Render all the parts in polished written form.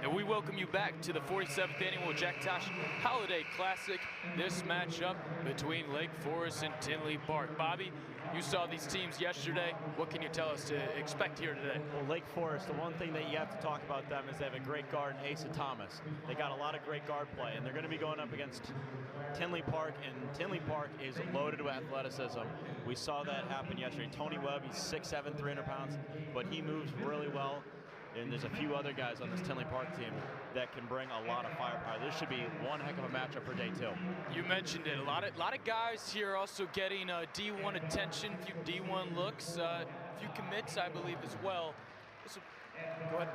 And we welcome you back to the 47th Annual Jack Tosh Holiday Classic. This matchup between Lake Forest and Tinley Park. Bobby, you saw these teams yesterday. What can you tell us to expect here today? Well, Lake Forest, the one thing that you have to talk about them is they have a great guard in Asa Thomas. They got a lot of great guard play, and they're going to be going up against Tinley Park, and Tinley Park is loaded with athleticism. We saw that happen yesterday. Tony Webb, he's 6'7", 300 pounds, but he moves really well. And there's a few other guys on this Tinley Park team that can bring a lot of firepower. This should be one heck of a matchup for day two. You mentioned it. A lot of guys here also getting D1 attention, a few D1 looks, a few commits, I believe, as well. Go ahead.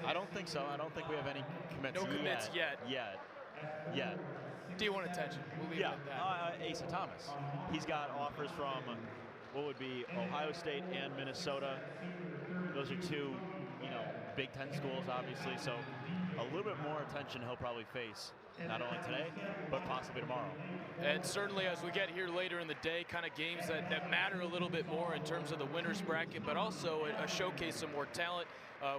I don't think so. I don't think we have any commits yet. No commits yet. Yet. D1 attention. We'll leave it at that. Asa Thomas. He's got offers from what would be Ohio State and Minnesota. Those are two, Big Ten schools, obviously, so a little bit more attention he'll probably face, not only today, but possibly tomorrow. And certainly as we get here later in the day, kind of games that matter a little bit more in terms of the winner's bracket, but also a showcase some more talent.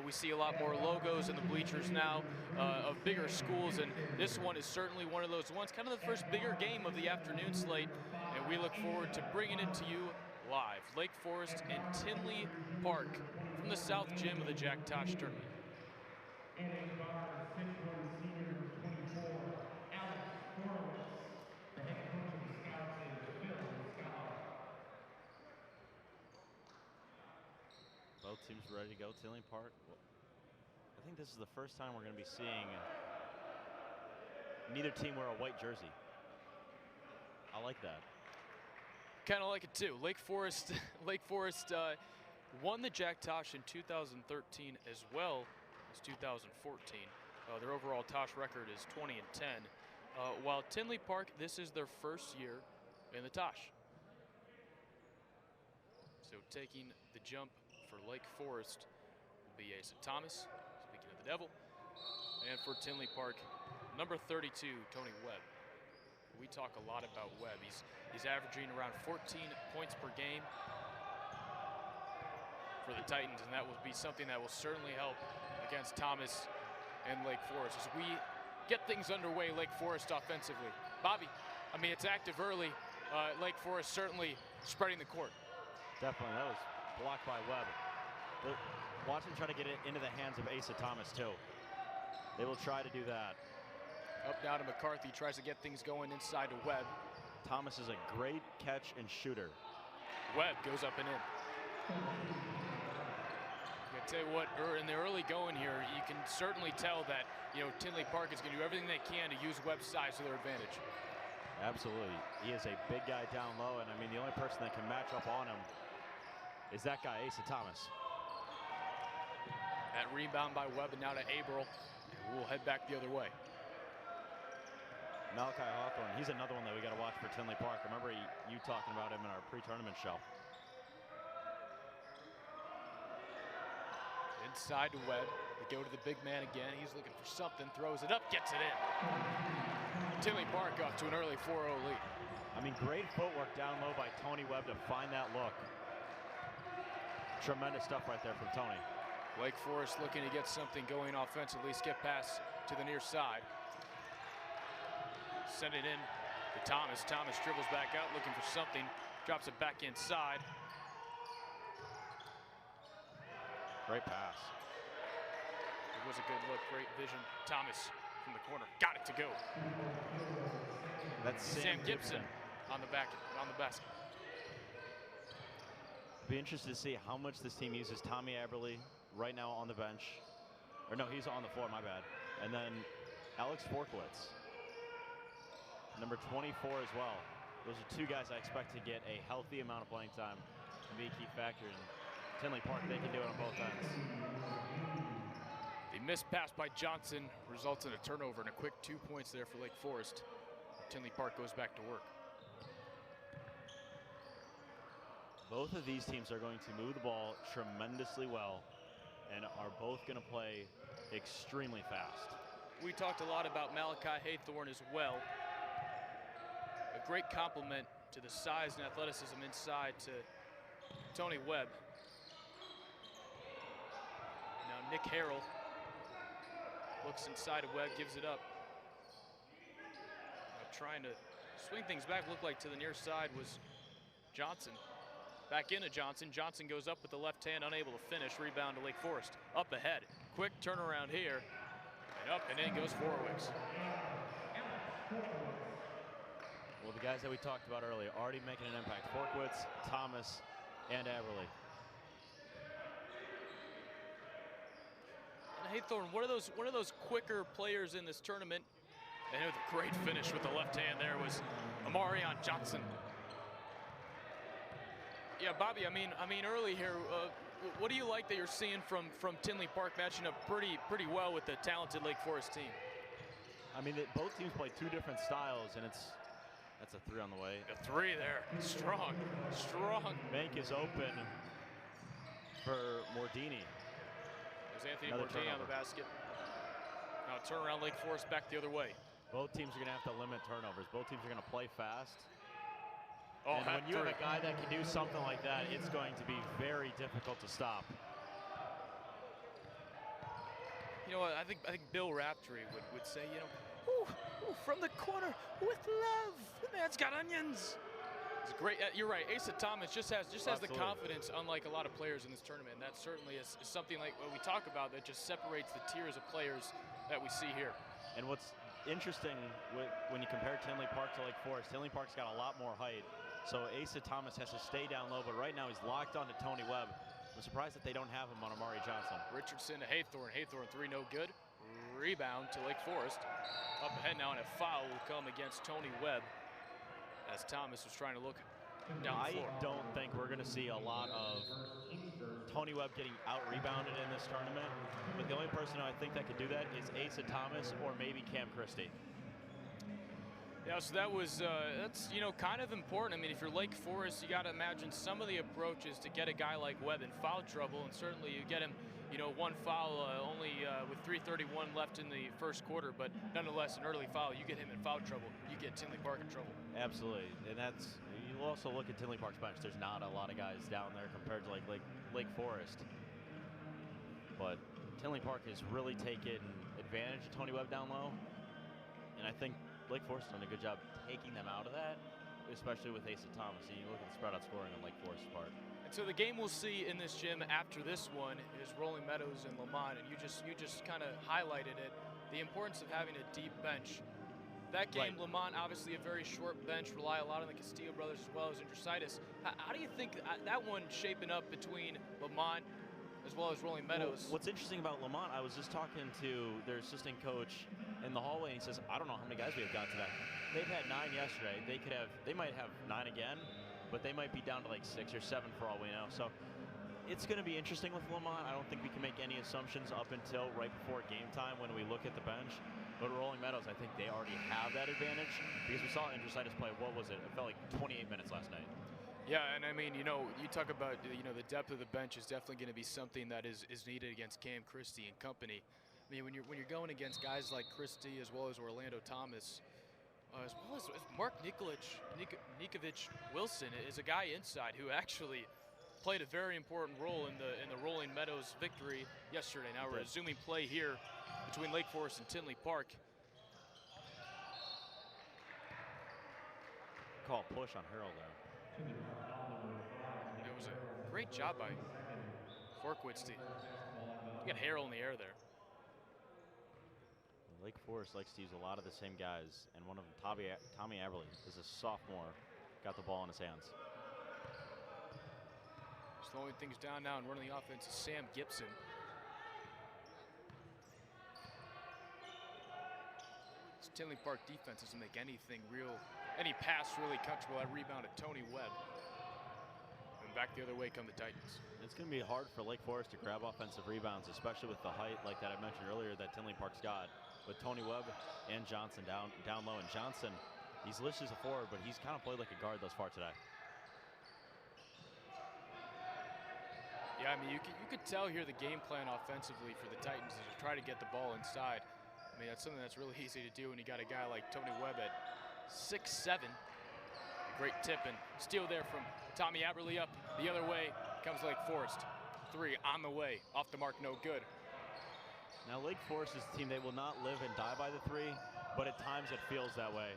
We see a lot more logos in the bleachers now of bigger schools, and this one is certainly one of those ones, kind of the first bigger game of the afternoon slate, and we look forward to bringing it to you live. Lake Forest and Tinley Park from the South Gym of the Jack Tosh Tournament. Both teams ready to go. Tinley Park. Well, I think this is the first time we're going to be seeing neither team wear a white jersey. I like that. Kind of like it too. Lake Forest won the Jack Tosh in 2013 as well as 2014. Their overall Tosh record is 20-10. While Tinley Park, this is their first year in the Tosh. So taking the jump for Lake Forest will be Asa Thomas, speaking of the devil. And for Tinley Park, number 32, Tony Webb. We talk a lot about Webb. He's averaging around 14 points per game for the Titans, and that will be something that will certainly help against Thomas and Lake Forest as we get things underway. Lake Forest offensively. Bobby, I mean, it's active early. Lake Forest certainly spreading the court. Definitely, that was blocked by Webb. Watch him try to get it into the hands of Asa Thomas too. They will try to do that. Up now to McCarthy, tries to get things going inside to Webb. Thomas is a great catch and shooter. Webb goes up and in. I tell you what, in the early going here, you can certainly tell that Tinley Park is going to do everything they can to use Webb's size to their advantage. Absolutely, he is a big guy down low, and I mean the only person that can match up on him is that guy, Asa Thomas. That rebound by Webb, and now to Abril. We'll head back the other way. Malachi Hawthorne, he's another one that we got to watch for Tinley Park. Remember you talking about him in our pre-tournament show. Inside to Webb. They go to the big man again. He's looking for something, throws it up, gets it in. Tinley Park off to an early 4-0 lead. I mean, great footwork down low by Tony Webb to find that look. Tremendous stuff right there from Tony. Lake Forest looking to get something going offensively, skip pass to the near side. Send it in to Thomas. Thomas dribbles back out looking for something, drops it back inside. Great pass. It was a good look, great vision. Thomas from the corner, got it to go. That's Sam Gibson on the basket. Be interested to see how much this team uses Tommy Aberle right now on the bench. Or no, he's on the floor, my bad. And then Alex Forkowitz, number 24 as well. Those are two guys I expect to get a healthy amount of playing time and be a key factor. And Tinley Park, they can do it on both ends. The missed pass by Johnson results in a turnover and a quick 2 points there for Lake Forest. Tinley Park goes back to work. Both of these teams are going to move the ball tremendously well and are both going to play extremely fast. We talked a lot about Malachi Haythorne as well. A great compliment to the size and athleticism inside to Tony Webb. Now Nick Harrell Looks inside of Webb, gives it up. Trying to swing things back, looked like to the near side was Johnson. Back into Johnson. Johnson goes up with the left hand, unable to finish. Rebound to Lake Forest. Up ahead. Quick turnaround here. And up and in goes Forwicks. Well, the guys that we talked about earlier already making an impact. Forkwitz, Thomas, and Everly. And Haythorne, one of those quicker players in this tournament. And with a great finish with the left hand there was Amarion Johnson. Yeah, Bobby, I mean early here, what do you like that you're seeing from Tinley Park matching up pretty well with the talented Lake Forest team? I mean, both teams play two different styles, and that's a three on the way. A three there, strong. Bank is open for Mordini. There's Anthony Mordini on the basket. Now turnaround Lake Forest back the other way. Both teams are going to have to limit turnovers. Both teams are going to play fast. Oh, and when you have a guy that can do something like that, it's going to be very difficult to stop. You know what? I think Bill Raptree would say, you know, ooh, from the corner with love. The man's got onions. It's great. You're right. Asa Thomas just has the confidence, unlike a lot of players in this tournament. And that certainly is something like what we talk about that just separates the tiers of players that we see here. And what's interesting when you compare Tinley Park to Lake Forest, Tinley Park's got a lot more height. So Asa Thomas has to stay down low, but right now he's locked onto Tony Webb. I'm surprised that they don't have him on Amari Johnson. Richardson to Haythorne. Haythorne three, no good. Rebound to Lake Forest. Up ahead now, and a foul will come against Tony Webb as Thomas was trying to look down the floor. I don't think we're going to see a lot of Tony Webb getting out-rebounded in this tournament. But the only person I think that could do that is Asa Thomas or maybe Cam Christie. Yeah, so that's kind of important. I mean, if you're Lake Forest, you got to imagine some of the approaches to get a guy like Webb in foul trouble, and certainly you get him, one foul only with 3:31 left in the first quarter, but nonetheless, an early foul, you get him in foul trouble, you get Tinley Park in trouble. Absolutely, and you also look at Tinley Park's bench. There's not a lot of guys down there compared to like Lake Forest, but Tinley Park has really taken advantage of Tony Webb down low, and I think Lake Forest done a good job taking them out of that, especially with Asa Thomas. And you look at the spread out scoring on Lake Forest's part. And so the game we'll see in this gym after this one is Rolling Meadows and Lamont, and you just kind of highlighted it, the importance of having a deep bench. That game, right. Lamont, obviously a very short bench, rely a lot on the Castillo brothers as well as Intercitus. How do you think that one shaping up between Lamont as well as Rolling Meadows? Well, what's interesting about Lamont, I was just talking to their assistant coach in the hallway, and he says, I don't know how many guys we have got today. They've had 9 yesterday. They might have 9 again, but they might be down to like 6 or 7 for all we know. So it's going to be interesting with Lamont. I don't think we can make any assumptions up until right before game time when we look at the bench. But Rolling Meadows, I think they already have that advantage because we saw Intercitus play, what was it? It felt like 28 minutes last night. Yeah, and I mean, you talk about, the depth of the bench is definitely going to be something that is needed against Cam Christie and company. I mean, when you're going against guys like Christie as well as Orlando Thomas, as well as Mark Nikovic Wilson is a guy inside who actually played a very important role in the Rolling Meadows victory yesterday. Now we're resuming play here between Lake Forest and Tinley Park. Call push on Harold there. It was a great job by Forkwitz. You got Harold in the air there. Lake Forest likes to use a lot of the same guys, and one of them, Tommy Aberly, is a sophomore, got the ball in his hands. Slowing things down now and running the offense is Sam Gibson. This Tinley Park defense doesn't make any pass really comfortable. That rebound at Tony Webb. And back the other way come the Titans. It's going to be hard for Lake Forest to grab offensive rebounds, especially with the height like that I mentioned earlier that Tinley Park's got. With Tony Webb and Johnson down low. And Johnson, he's listed as a forward, but he's kind of played like a guard thus far today. Yeah, I mean, you could tell here the game plan offensively for the Titans is to try to get the ball inside. I mean, that's something that's really easy to do when you got a guy like Tony Webb at 6'7". Great tip and steal there from Tommy Aberly up. The other way comes Lake Forest. 3 on the way. Off the mark, no good. Now Lake Forest is a team, they will not live and die by the three, but at times it feels that way.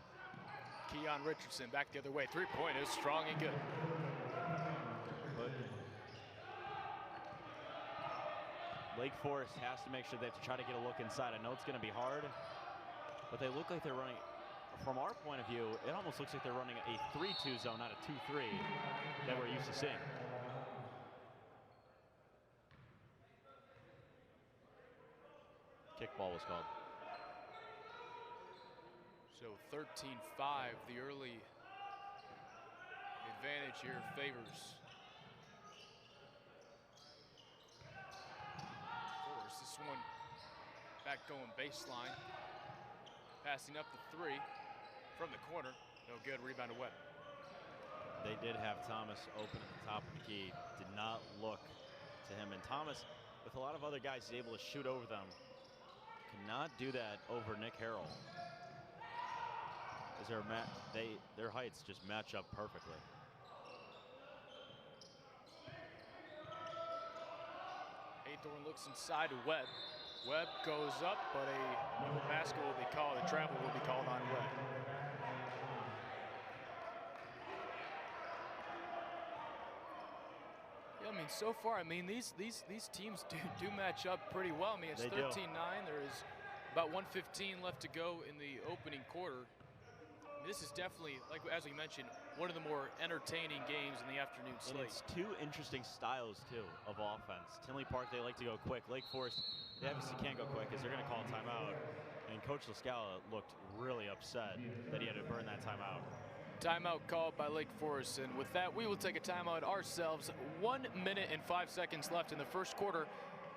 Keon Richardson back the other way. Three-point is strong and good. But Lake Forest has to make sure they have to try to get a look inside. I know it's going to be hard, but they look like they're running, from our point of view, it almost looks like they're running a 3-2 zone, not a 2-3 that we're used to seeing. Kickball was called. So 13-5, the early advantage here favors Forest. This one back going baseline. Passing up the three from the corner. No good, rebound to Webb. They did have Thomas open at the top of the key. Did not look to him. And Thomas, with a lot of other guys, is able to shoot over them. Cannot do that over Nick Harrell. As their heights just match up perfectly. Haythorne looks inside to Webb. Webb goes up, but a basket will be called. A travel will be called on Webb. Yeah, I mean, so far, I mean, these teams do match up pretty well. I mean, it's 13-9. There is about 1:15 left to go in the opening quarter. I mean, this is definitely, like as we mentioned, one of the more entertaining games in the afternoon slate. And it's two interesting styles, too, of offense. Tinley Park, they like to go quick. Lake Forest, they obviously can't go quick because they're going to call a timeout. And Coach Lascala looked really upset that he had to burn that timeout. Timeout called by Lake Forest, and with that, we will take a timeout ourselves. 1 minute and 5 seconds left in the first quarter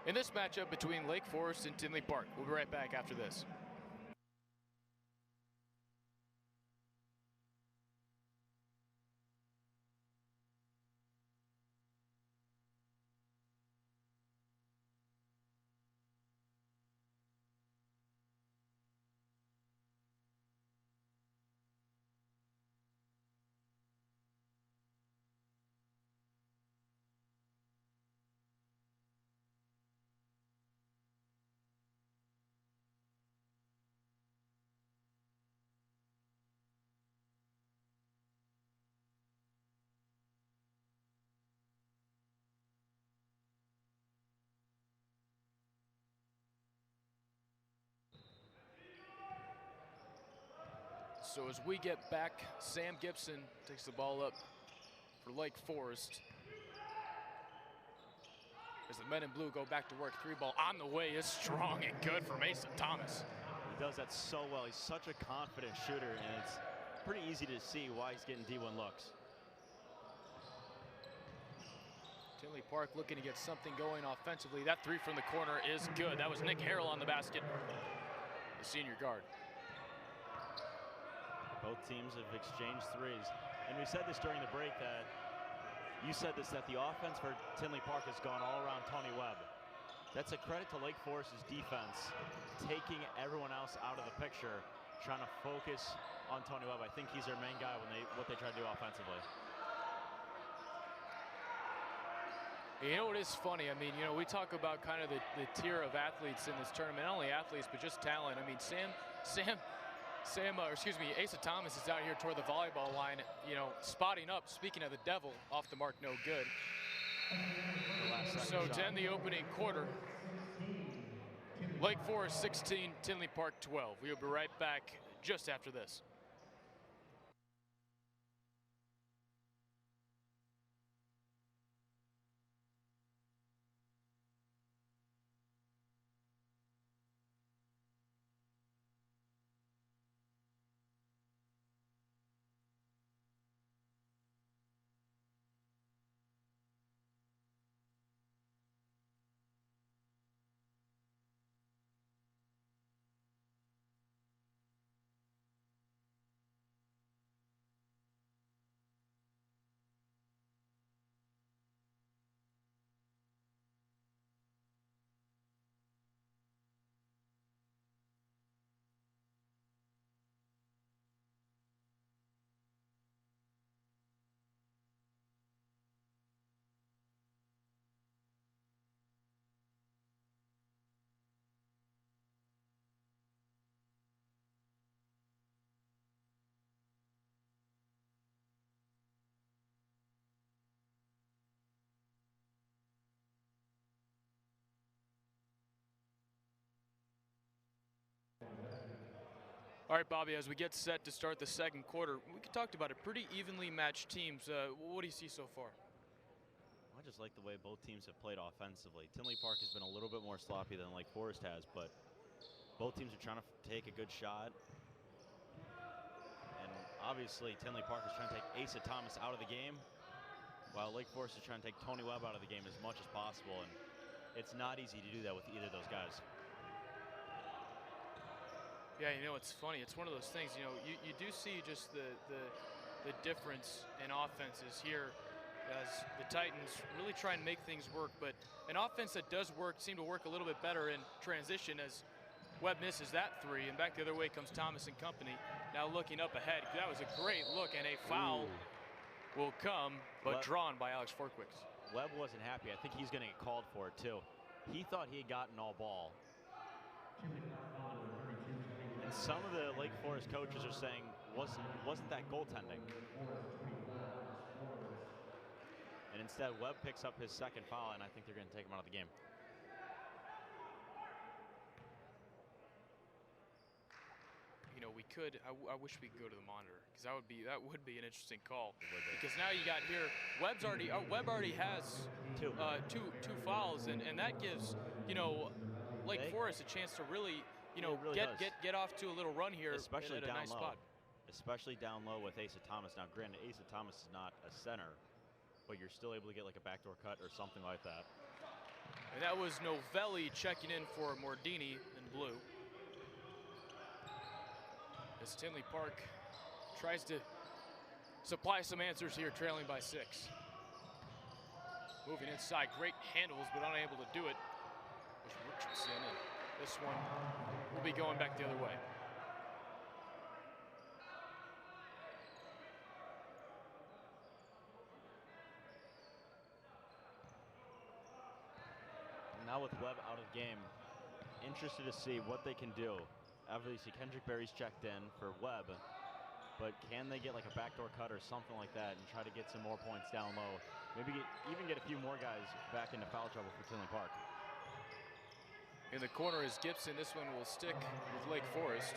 in this matchup between Lake Forest and Tinley Park. We'll be right back after this. So as we get back, Sam Gibson takes the ball up for Lake Forest. As the men in blue go back to work, three ball on the way is strong and good for Mason Thomas. He does that so well. He's such a confident shooter, and it's pretty easy to see why he's getting D1 looks. Tinley Park looking to get something going offensively. That three from the corner is good. That was Nick Harrell on the basket, the senior guard. Both teams have exchanged threes. And we said this during the break that you said this, that the offense for Tinley Park has gone all around Tony Webb. That's a credit to Lake Forest's defense, taking everyone else out of the picture, trying to focus on Tony Webb. I think he's their main guy when what they try to do offensively. You know what is funny? I mean, you know, we talk about kind of the tier of athletes in this tournament, not only athletes, but just talent. I mean, Asa Thomas is out here toward the volleyball line, you know, spotting up. Speaking of the devil, off the mark, no good. So to end the opening quarter, Lake Forest 16, Tinley Park 12. We'll be right back just after this. All right, Bobby, as we get set to start the second quarter, we talked about it, pretty evenly matched teams. What do you see so far? I just like the way both teams have played offensively. Tinley Park has been a little bit more sloppy than Lake Forest has, but both teams are trying to take a good shot. And obviously, Tinley Park is trying to take Asa Thomas out of the game, while Lake Forest is trying to take Tony Webb out of the game as much as possible. And it's not easy to do that with either of those guys. Yeah, you know, it's funny. It's one of those things, you know, you do see just the difference in offenses here as the Titans really try and make things work. But an offense that does work seem to work a little bit better in transition as Webb misses that three. And back the other way comes Thomas and company. Now looking up ahead. That was a great look, and a foul will come, but drawn by Alex Forkwicks. Webb wasn't happy. I think he's going to get called for it, too. He thought he had gotten all ball. And some of the Lake Forest coaches are saying, wasn't that goaltending? And instead, Webb picks up his second foul, and I think they're going to take him out of the game. You know, we could. I wish we could go to the monitor because that would be an interesting call. Because now you got here, Webb already has two fouls, and that gives, you know, Lake Forest a chance to really, you know, get off to a little run here, especially at a down nice low. spot. Especially down low with Asa Thomas. Now, granted, Asa Thomas is not a center, but you're still able to get like a backdoor cut or something like that. And that was Novelli checking in for Mordini in blue. As Tinley Park tries to supply some answers here, trailing by 6. Moving inside, great handles, but unable to do it. There's Richardson, and this one will be going back the other way. Now with Webb out of the game, interested to see what they can do. Obviously, Kendrick Berry's checked in for Webb, but can they get like a backdoor cut or something like that and try to get some more points down low? Maybe even get a few more guys back into foul trouble for Tinley Park. In the corner is Gibson. This one will stick with Lake Forest.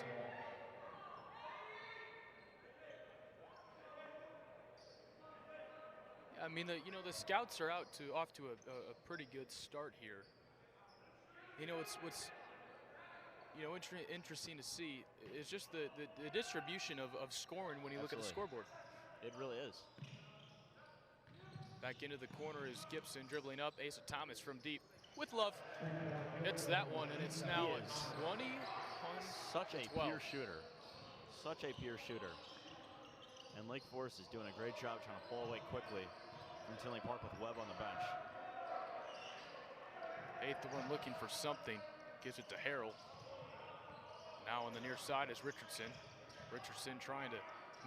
I mean, the scouts are off to a pretty good start here. You know, what's interesting to see is just the distribution of scoring when you look at the scoreboard. It really is. Back into the corner is Gibson dribbling up. Asa Thomas from deep with love. It's that one, and it's now a 20. Such a pure shooter. Such a pure shooter. And Lake Forest is doing a great job trying to pull away quickly from Tinley Park with Webb on the bench. Haythorne looking for something. Gives it to Harrell. Now on the near side is Richardson. Richardson trying to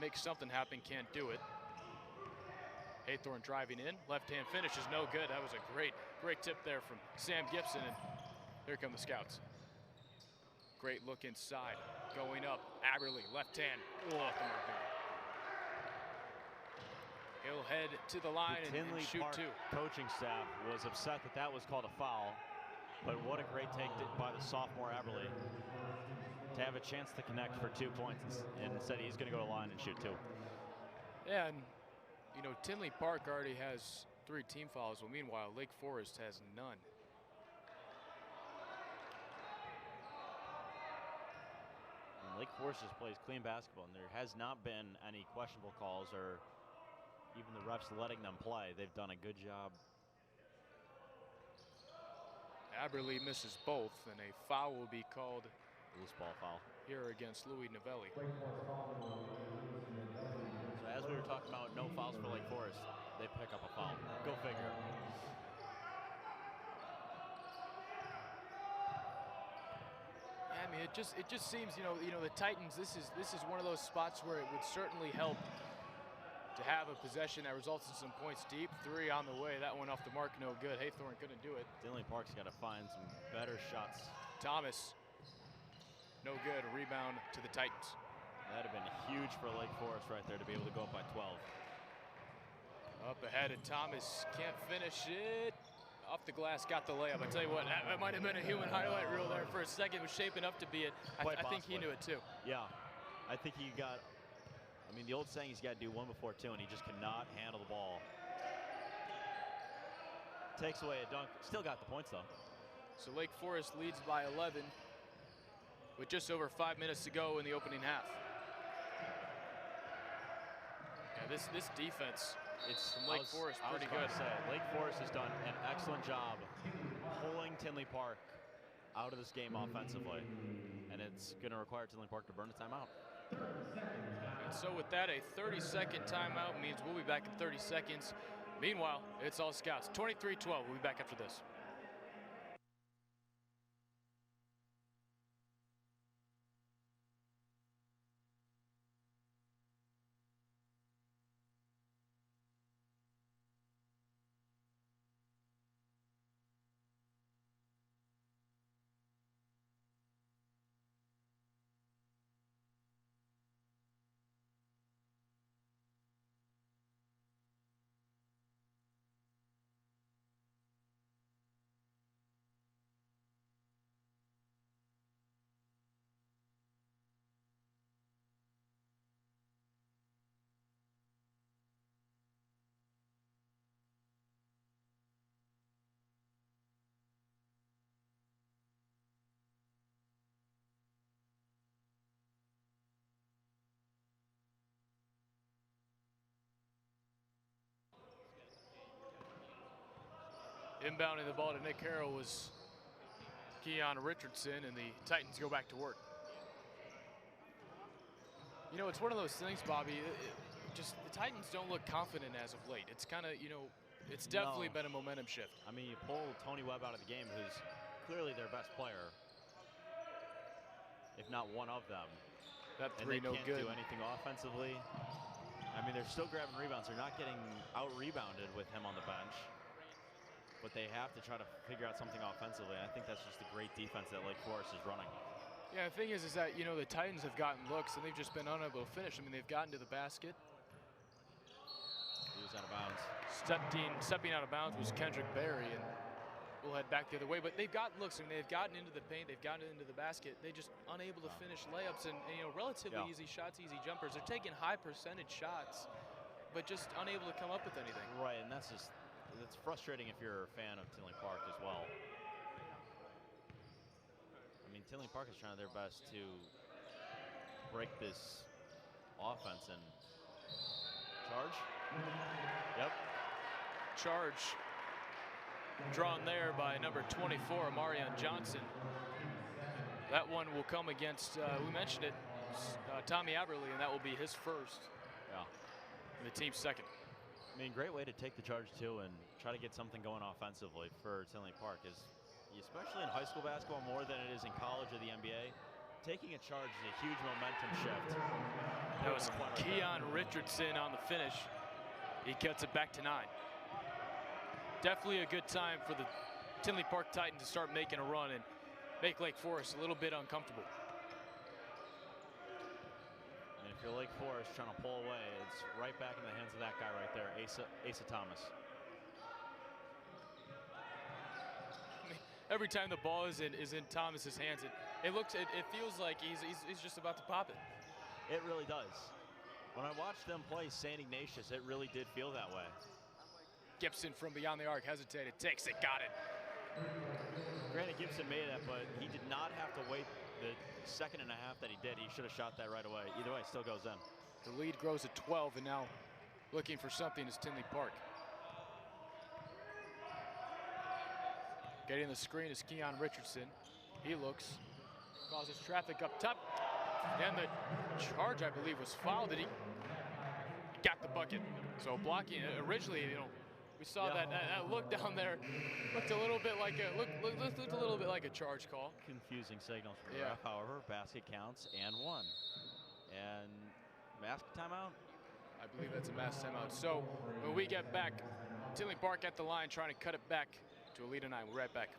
make something happen, can't do it. Haythorne driving in, left-hand finish is no good. That was a great tip there from Sam Gibson, and here come the scouts. Great look inside, going up, Aberley, left hand, off the mark. He'll head to the line and shoot Park two. Coaching staff was upset that that was called a foul, but what a great take by the sophomore Aberley to have a chance to connect for 2 points, and instead he's going to go to the line and shoot two. Yeah, and you know, Tinley Park already has 3 team fouls, well, meanwhile, Lake Forest has none. And Lake Forest just plays clean basketball, and there has not been any questionable calls or even the refs letting them play. They've done a good job. Aberley misses both, and a foul will be called. Loose ball foul. Here against Louis Novelli. So as we were talking about no fouls for Lake Forest, they pick up a foul. Go figure. Yeah, I mean, it just seems, you know, the Titans. This is one of those spots where it would certainly help to have a possession that results in some points deep. 3 on the way. That one off the mark, no good. Haythorne couldn't do it. Tinley Park's got to find some better shots. Thomas, no good. A rebound to the Titans. That'd have been huge for Lake Forest right there to be able to go up by 12. Up ahead, and Thomas can't finish it. Off the glass, got the layup. I tell you what, that might have been a human highlight reel there for a second. It was shaping up to be it. I think he knew it too. Yeah, I think he got, I mean, the old saying he's got to do one before two, and he just cannot handle the ball. Takes away a dunk. Still got the points, though. So Lake Forest leads by 11 with just over 5 minutes to go in the opening half. Yeah, this defense from Lake Forest pretty good. Lake Forest has done an excellent job pulling Tinley Park out of this game offensively, and it's going to require Tinley Park to burn a timeout. And so with that, a 30-second timeout means we'll be back in 30 seconds. Meanwhile, it's all Scouts. 23-12. We'll be back after this. Inbounding the ball to Nick Harrell was Keon Richardson, and the Titans go back to work. You know, it's one of those things, Bobby. Just the Titans don't look confident as of late. It's kind of, you know, it's definitely been a momentum shift. I mean, you pull Tony Webb out of the game, who's clearly their best player, if not one of them. That three no good. And they can't do anything offensively. I mean, they're still grabbing rebounds. They're not getting out-rebounded with him on the bench. But they have to try to figure out something offensively. And I think that's just the great defense that Lake Forest is running. Yeah, the thing is that, you know, the Titans have gotten looks, and they've just been unable to finish. I mean, they've gotten to the basket. He was out of bounds. Stepping out of bounds was Kendrick Berry, and we'll head back the other way. But they've gotten looks. I mean, they've gotten into the paint. They've gotten into the basket. They just unable to finish layups and you know, relatively easy shots, easy jumpers. They're taking high percentage shots, but just unable to come up with anything. Right, and that's frustrating if you're a fan of Tinley Park as well. I mean, Tinley Park is trying their best to break this offense and charge. Yep. Charge drawn there by number 24, Marion Johnson. That one will come against, we mentioned it, Tommy Aberle, and that will be his first. Yeah. And the team's second. I mean, great way to take the charge, too, and try to get something going offensively for Tinley Park. Is especially in high school basketball, more than it is in college or the NBA, taking a charge is a huge momentum shift. That was Keon Richardson on the finish. He cuts it back to 9. Definitely a good time for the Tinley Park Titans to start making a run and make Lake Forest a little bit uncomfortable. And if you're Lake Forest trying to pull away, it's right back in the hands of that guy right there, Asa Thomas. I mean, every time the ball is in Thomas's hands, it feels like he's just about to pop it. It really does. When I watched them play St. Ignatius, it really did feel that way. Gibson from beyond the arc hesitated, takes it, got it. Granted, Gibson made that, but he did not have to wait the second and a half that he did. He should have shot that right away. Either way, it still goes in. The lead grows to 12, and now looking for something is Tinley Park. Getting the screen is Keon Richardson. He looks, causes traffic up top. And the charge, I believe, was fouled. He got the bucket. So blocking, originally, you know, we saw that look down there. Looked a little bit like a charge call. Confusing signals from the ref. However, basket counts and one. And mask timeout? I believe that's a mask timeout. So when we get back, Tinley Park at the line trying to cut it back to a lead of 9. We're right back.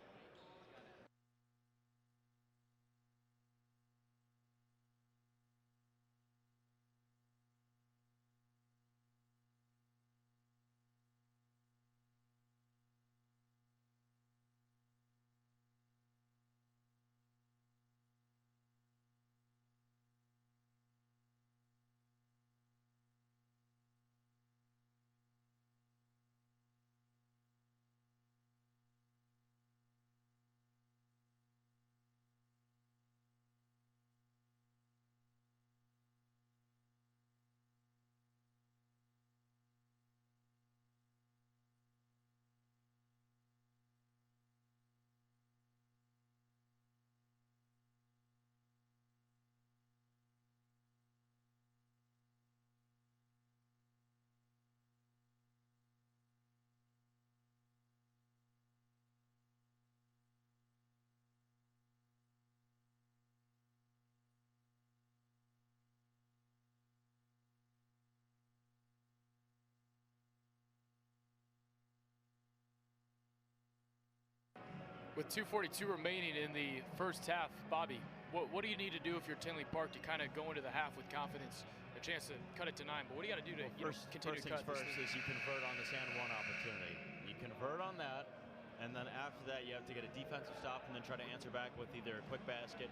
With 2:42 remaining in the first half, Bobby, what do you need to do if you're Tinley Park to kind of go into the half with confidence, a chance to cut it to 9? But what do you got to do to continue to cut? First things first is you convert on this and one opportunity. You convert on that, and then after that you have to get a defensive stop and then try to answer back with either a quick basket.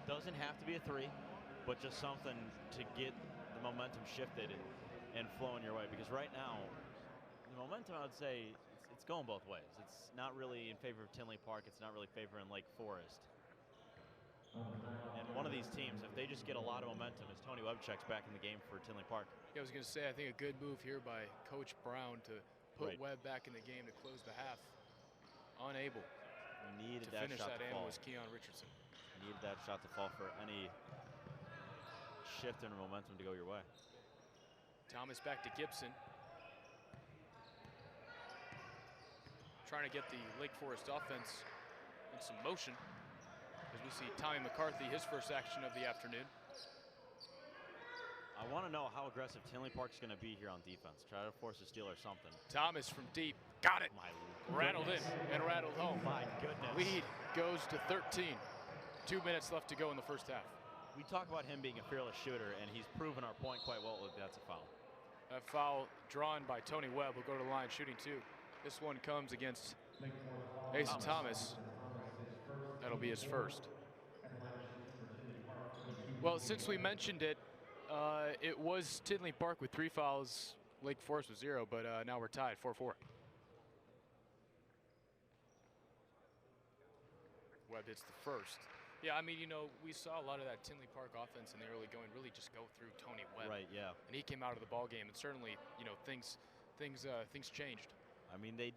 Doesn't have to be a 3, but just something to get the momentum shifted and flowing your way. Because right now, the momentum, I would say, it's going both ways. It's not really in favor of Tinley Park. It's not really favoring Lake Forest. And one of these teams, if they just get a lot of momentum, as Tony Webb checks back in the game for Tinley Park. Yeah, I was going to say, I think a good move here by Coach Brown to put Webb back in the game to close the half. Unable Needed to that finish shot that to in fall. was Keon Richardson. Needed that shot to fall for any shift in momentum to go your way. Thomas back to Gibson. Trying to get the Lake Forest offense in some motion as we see Tommy McCarthy, his first action of the afternoon. I want to know how aggressive Tinley Park's going to be here on defense. Try to force a steal or something. Thomas from deep. Got it. My rattled in and rattled home. My goodness. Lead goes to 13. 2 minutes left to go in the first half. We talk about him being a fearless shooter, and he's proven our point quite well. That's a foul. A foul drawn by Tony Webb will go to the line shooting 2. This one comes against Asa Thomas. That'll be his first. Well, since we mentioned it, it was Tinley Park with 3 fouls, Lake Forest with 0, but now we're tied, 4-4. Webb hits the first. Yeah, I mean, you know, we saw a lot of that Tinley Park offense in the early going really just go through Tony Webb. Right, yeah. And he came out of the ball game, and certainly, you know, things changed. I mean, they've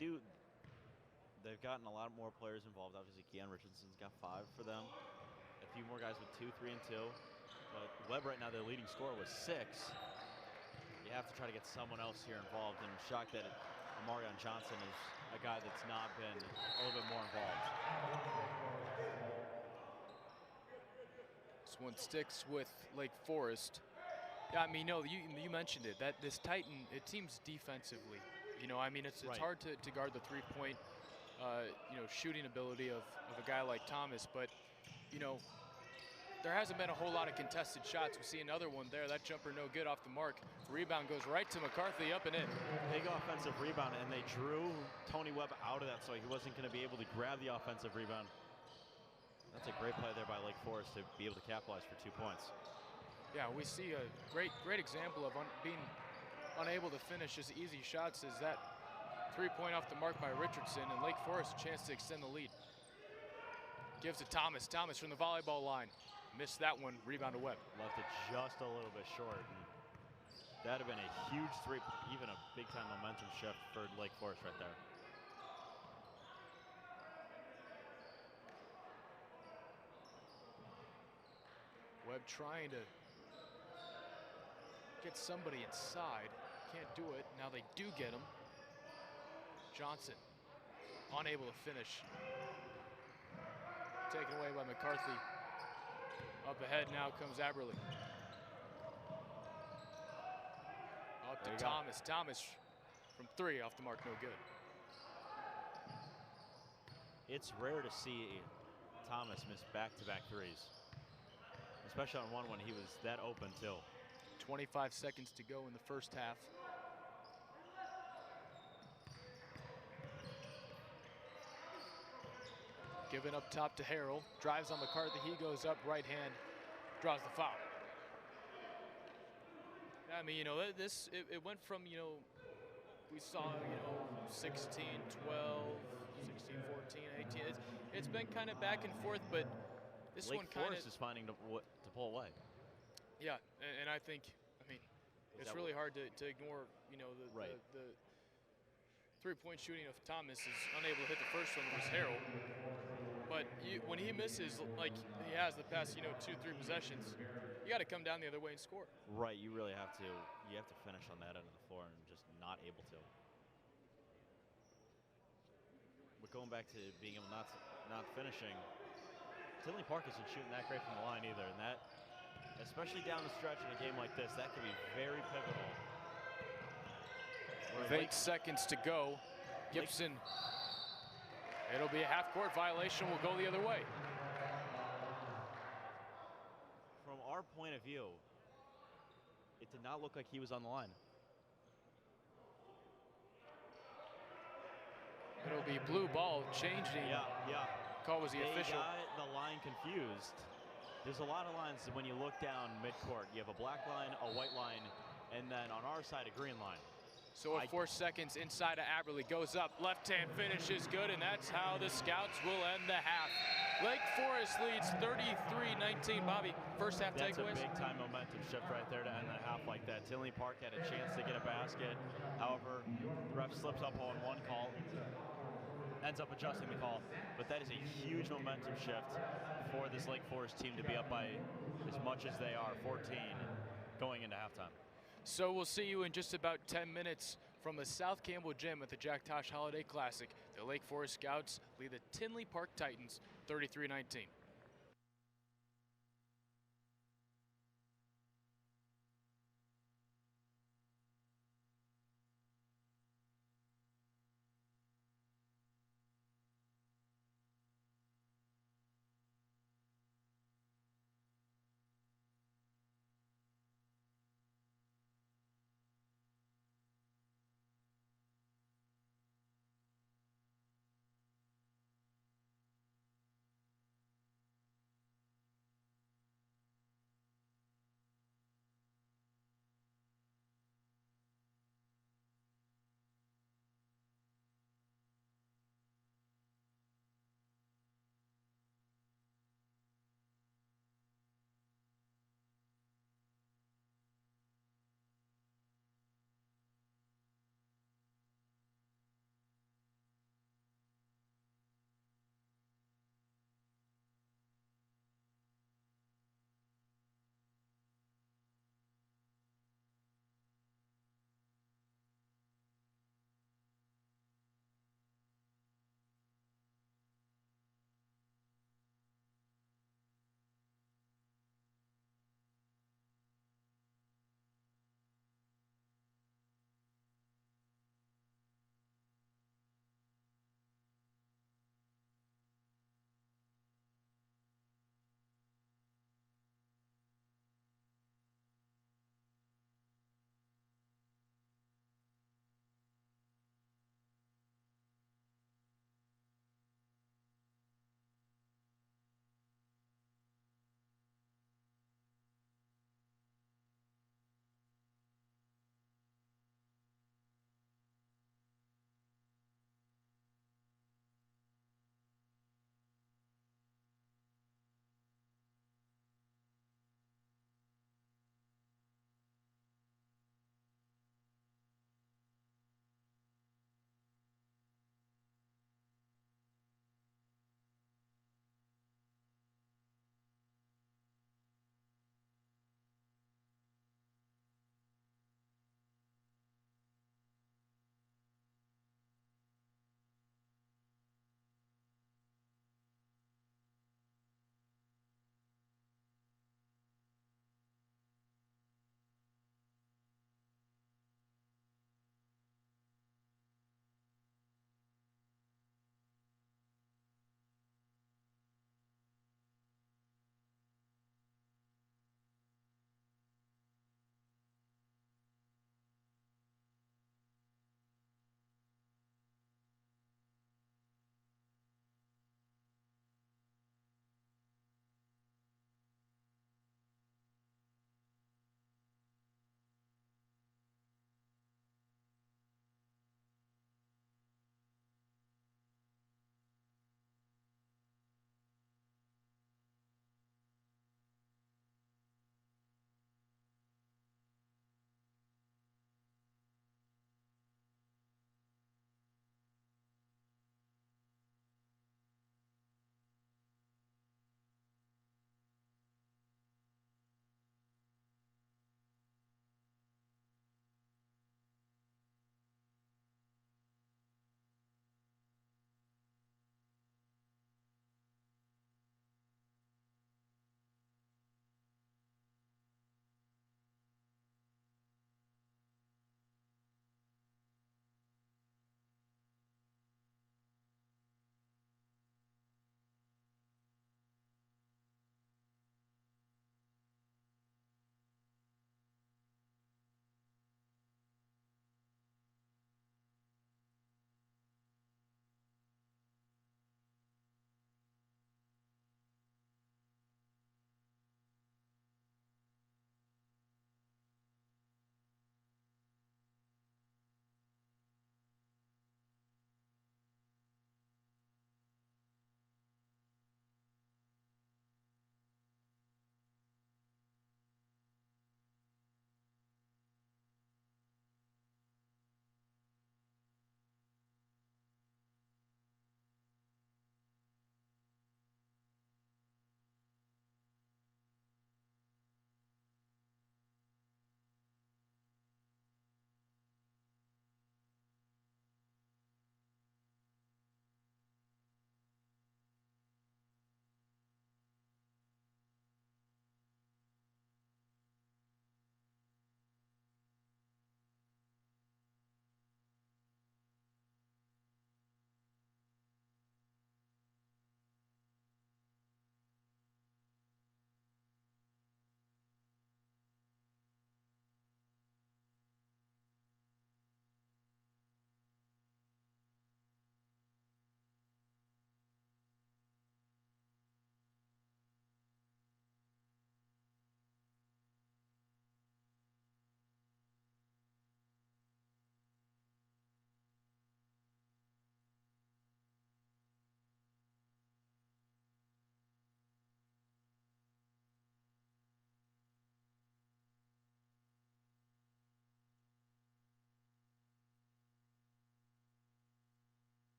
gotten a lot more players involved. Obviously, Keon Richardson's got 5 for them. A few more guys with 2, 3, and 2. But Webb right now, their leading scorer was 6. You have to try to get someone else here involved, and I'm shocked that Amarion Johnson is a guy that's not been a little bit more involved. This one sticks with Lake Forest. Yeah, I mean, no, you mentioned it. That this Titan, it seems defensively. You know, I mean, it's hard to guard the 3-point, you know, shooting ability of a guy like Thomas. But, you know, there hasn't been a whole lot of contested shots. We see another one there. That jumper no good off the mark. Rebound goes right to McCarthy, up and in. Big offensive rebound, and they drew Tony Webb out of that, so he wasn't going to be able to grab the offensive rebound. That's a great play there by Lake Forest to be able to capitalize for 2 points. Yeah, we see a great example of being unable to finish as easy shots as that 3-point off the mark by Richardson, and Lake Forest a chance to extend the lead. Gives to Thomas. Thomas from the volleyball line. Missed that one, rebound to Webb. Left it just a little bit short. And that'd have been a huge 3, even a big-time momentum shift for Lake Forest right there. Webb trying to get somebody inside. Can't do it. Now they do get him. Johnson unable to finish. Taken away by McCarthy. Up ahead now comes Aberle. Up to Thomas. Thomas from 3 off the mark, no good. It's rare to see Thomas miss back-to-back 3s. Especially on one when he was that open too. 25 seconds to go in the first half. Given up top to Harrell. Drives on McCarthy. He goes up right hand. Draws the foul. I mean, you know, it went from, you know, we saw, you know, 16, 12, 16, 14, 18. It's been kind of back and forth, but this Lake one kind of Forest is finding to pull away. Yeah, and I think, I mean, it's really hard to ignore, you know, the 3-point shooting of Thomas is unable to hit the first one was Harrell. But when he misses, like he has the past, you know, 2-3 possessions, you got to come down the other way and score. Right, you really have to. You have to finish on that end of the floor and just not able to. But going back to being able not finishing, Tinley Park isn't shooting that great from the line either, and that, especially down the stretch in a game like this, that could be very pivotal. With 8 seconds to go, Gibson It'll be a half-court violation. Will go the other way. From our point of view, it did not look like he was on the line. It'll be blue ball changing. Yeah. Call was the official. They got the line confused. There's a lot of lines when you look down midcourt. You have a black line, a white line, and then on our side, a green line. So at 4 seconds inside of Aberley, goes up, left hand finish is good, and that's how the Scouts will end the half. Lake Forest leads 33-19. Bobby, first half takeaways? That's a big time momentum shift right there to end the half like that. Tinley Park had a chance to get a basket. However, the ref slips up on one call, ends up adjusting the call. But that is a huge momentum shift for this Lake Forest team to be up by as much as they are, 14, going into halftime. So we'll see you in just about 10 minutes from the South Campbell Gym at the Jack Tosh Holiday Classic. The Lake Forest Scouts lead the Tinley Park Titans 33-19.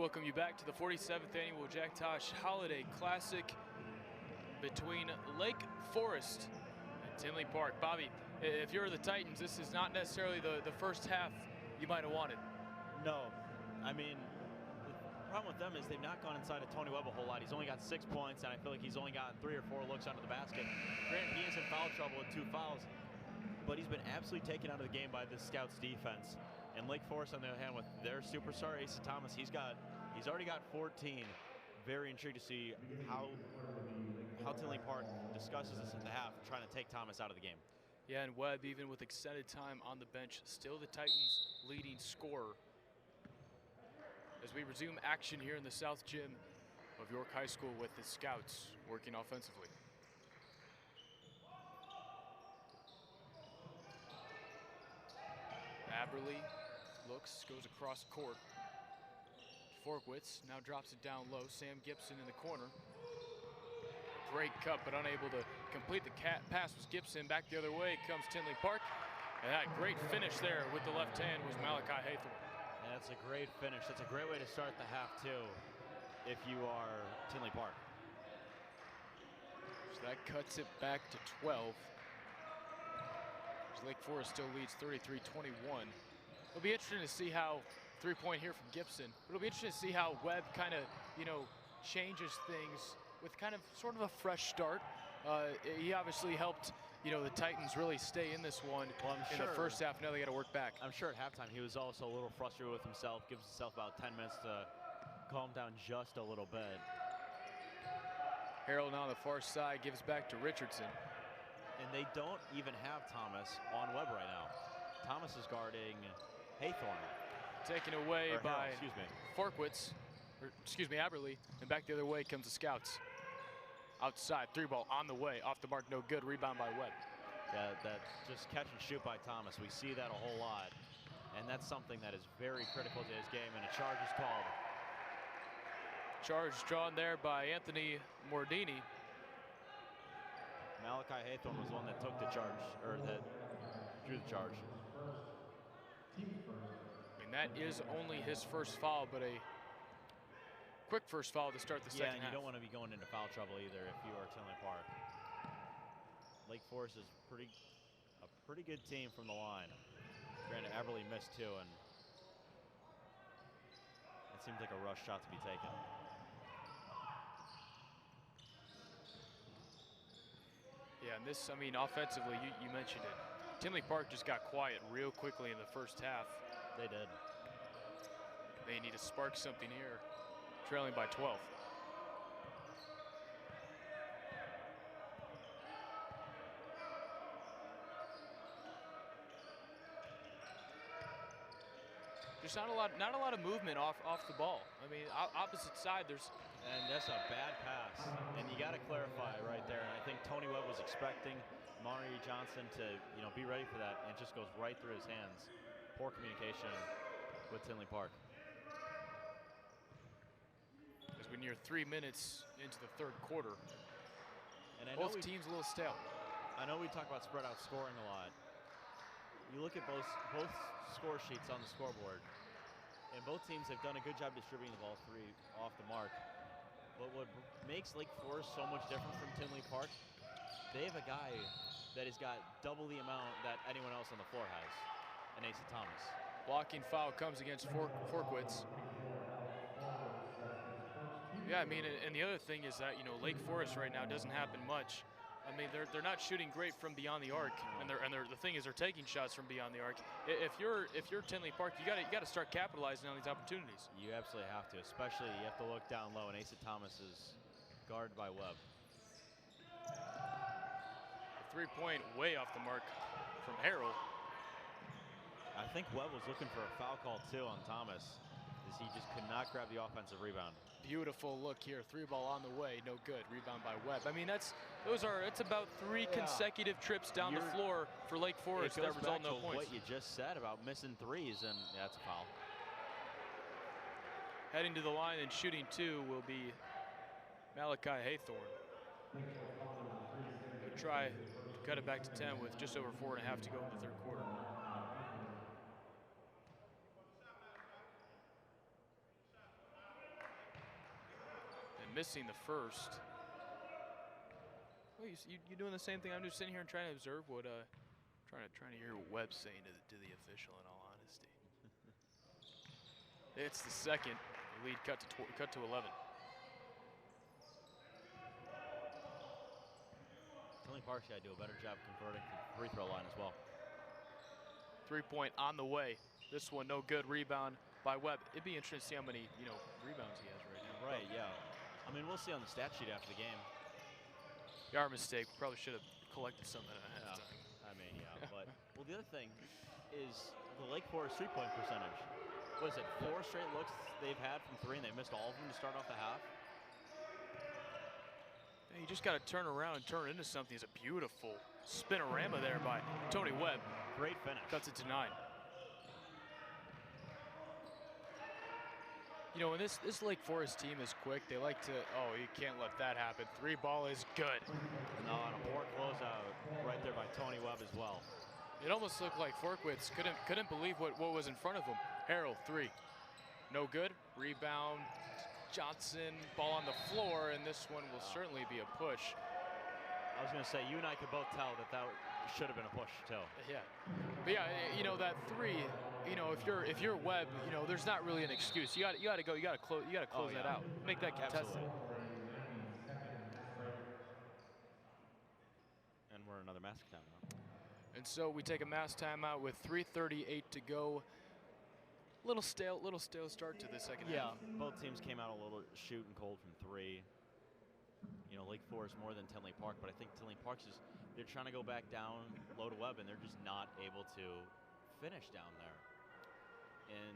Welcome you back to the 47th annual Jack Tosh Holiday Classic between Lake Forest and Tinley Park. Bobby, if you're the Titans, this is not necessarily the first half you might have wanted. No, I mean, the problem with them is they've not gone inside of Tony Webb a whole lot. He's only got 6 points, and I feel like he's only gotten 3 or 4 looks under the basket. Granted, he is in foul trouble with 2 fouls, but he's been absolutely taken out of the game by the Scouts defense. And Lake Forest, on the other hand, with their superstar Asa Thomas, he's already got 14. Very intrigued to see how Tinley Park discusses this at the half, trying to take Thomas out of the game. Yeah, and Webb, even with extended time on the bench, still the Titans' leading scorer. As we resume action here in the South Gym of York High School with the Scouts working offensively. Aberly looks, goes across court. Forkwitz now drops it down low. Sam Gibson in the corner. Great cut, but unable to complete the pass was Gibson. Back the other way comes Tinley Park. And that great finish there with the left hand was Malachi Haythorne. And that's a great finish. That's a great way to start the half, too, if you are Tinley Park. So that cuts it back to 12. Lake Forest still leads 33-21. It'll be interesting to see how, 3-point here from Gibson, it'll be interesting to see how Webb kind of, changes things with kind of sort of a fresh start. He obviously helped, the Titans really stay in this one in the first half. Now they got to work back. I'm sure at halftime he was also a little frustrated with himself, gives himself about 10 minutes to calm down just a little bit. Harold on the far side gives back to Richardson. And they don't even have Thomas on Webb right now. Thomas is guarding Haythorne. Taken away by Forkwitz. Aberly, and back the other way comes the Scouts. Outside, 3-ball on the way, off the mark, no good. Rebound by Webb. Yeah, that just catch and shoot by Thomas. We see that a whole lot, and that's something that is very critical to his game. And a charge is called. Charge drawn there by Anthony Mordini. Malachi Haythorne was the one that took the charge, or that drew the charge. And that is only his first foul, but a quick first foul to start the second half. Yeah, and you don't want to be going into foul trouble either if you are Tinley Park. Lake Forest is a pretty good team from the line. Granted, Aberly missed 2, and it seemed like a rush shot to be taken. Yeah, and this, offensively, you mentioned it. Tinley Park just got quiet real quickly in the first half. They did. They need to spark something here, trailing by 12. There's not a lot of movement off the ball. Opposite side, and that's a bad pass. And you got to clarify right there. And I think Tony Webb was expecting Monterey Johnson to, be ready for that, and it just goes right through his hands. Poor communication with Tinley Park. As we near 3 minutes into the third quarter, and both teams a little stale. I know we talk about spread out scoring a lot. You look at both score sheets on the scoreboard, and both teams have done a good job distributing the ball 3 off the mark. But what makes Lake Forest so much different from Tinley Park, they have a guy that has got double the amount that anyone else on the floor has, and Asa Thomas. Blocking foul comes against Forkwitz. Yeah, and the other thing is that, Lake Forest right now doesn't happen much. They're not shooting great from beyond the arc, and the thing is they're taking shots from beyond the arc. If you're Tinley Park, you got to start capitalizing on these opportunities. You absolutely have to, especially you have to look down low, and Asa Thomas is guarded by Webb. A 3-point way off the mark from Harold. I think Webb was looking for a foul call too on Thomas, as he just could not grab the offensive rebound. Beautiful look here, 3-ball on the way, no good. Rebound by Webb. It's about 3 consecutive trips down the floor for Lake Forest that result in no points. What you just said about missing 3s, and that's a foul. Heading to the line and shooting 2 will be Malachi Haythorne. He'll try to cut it back to 10 with just over 4.5 to go in the third quarter. missing the first. Well, you doing the same thing? I'm just sitting here and trying to observe what, trying to hear what Webb's saying to the official. In all honesty, it's the second. The lead cut to 11. Tinley Park's got to do a better job converting to the free throw line as well. 3-point on the way. This one no good. Rebound by Webb. It'd be interesting to see how many rebounds he has right now. Right. Yeah. I mean, we'll see on the stat sheet after the game. Our mistake. Probably should have collected something ahead of time. I mean, yeah. But well, the other thing is the Lake Forest 3-point percentage. What is it? 4 straight looks they've had from 3, and they missed all of them to start off the half. You just got to turn around and turn it into something. It's a beautiful spinorama there by Tony Webb. Great finish. Cuts it to 9. You know, when this Lake Forest team is quick, they like to, oh, you can't let that happen. 3 ball is good. No, and a poor closeout right there by Tony Webb as well. It almost looked like Forkwitz couldn't believe what was in front of him. Harrell, 3. No good. Rebound. Johnson, ball on the floor, and this one will certainly be a push. I was going to say, you and I could both tell that should have been a push too. Yeah, but yeah, you know that 3. You know, if you're Webb, you know there's not really an excuse. You got to go. You got to close that out. Make that contested. Absolutely. And we're another mask time now. And so we take a mass timeout with 3:38 to go. Little stale start to the second half. Both teams came out a little shooting cold from 3. You know, Lake Forest more than Tinley Park, but I think Tinley Park's they're trying to go back down low to Webb, and they're just not able to finish down there. And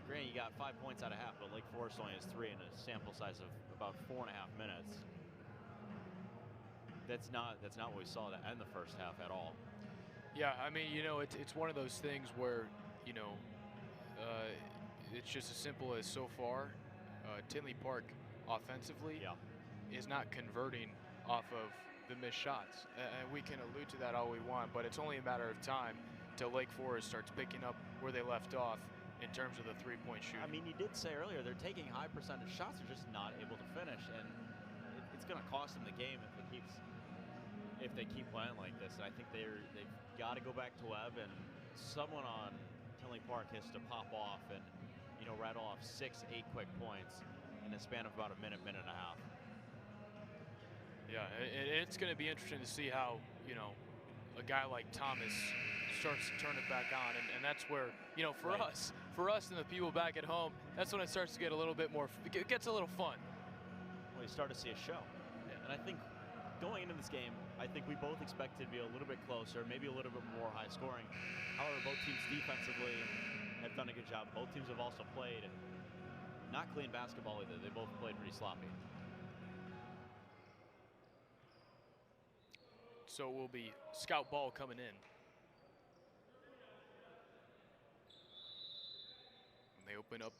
granted, you got 5 points out of half, but Lake Forest only has 3 in a sample size of about 4.5 minutes. That's not what we saw to end the first half at all. Yeah, I mean, you know, it's one of those things where, you know, it's just as simple as so far, Tinley Park offensively is not converting off of the missed shots. And we can allude to that all we want, but it's only a matter of time till Lake Forest starts picking up where they left off in terms of the 3-point shooting. I mean, you did say earlier they're taking high percentage shots, they're just not able to finish, and it's going to cost them the game if they keep playing like this. And I think they've got to go back to Webb, and someone on Tinley Park has to pop off and, you know, rattle off 6-8 quick points in the span of about a minute and a half. Yeah, it's going to be interesting to see how, you know, a guy like Thomas starts to turn it back on, and that's where, you know, for us and the people back at home, that's when it starts to get a little bit more, it gets a little fun. Well, you start to see a show. And I think going into this game, I think we both expected to be a little bit closer, maybe a little bit more high scoring. However, both teams defensively have done a good job. Both teams have also played not clean basketball either. They both played pretty sloppy. So it will be scout ball coming in. And they open up.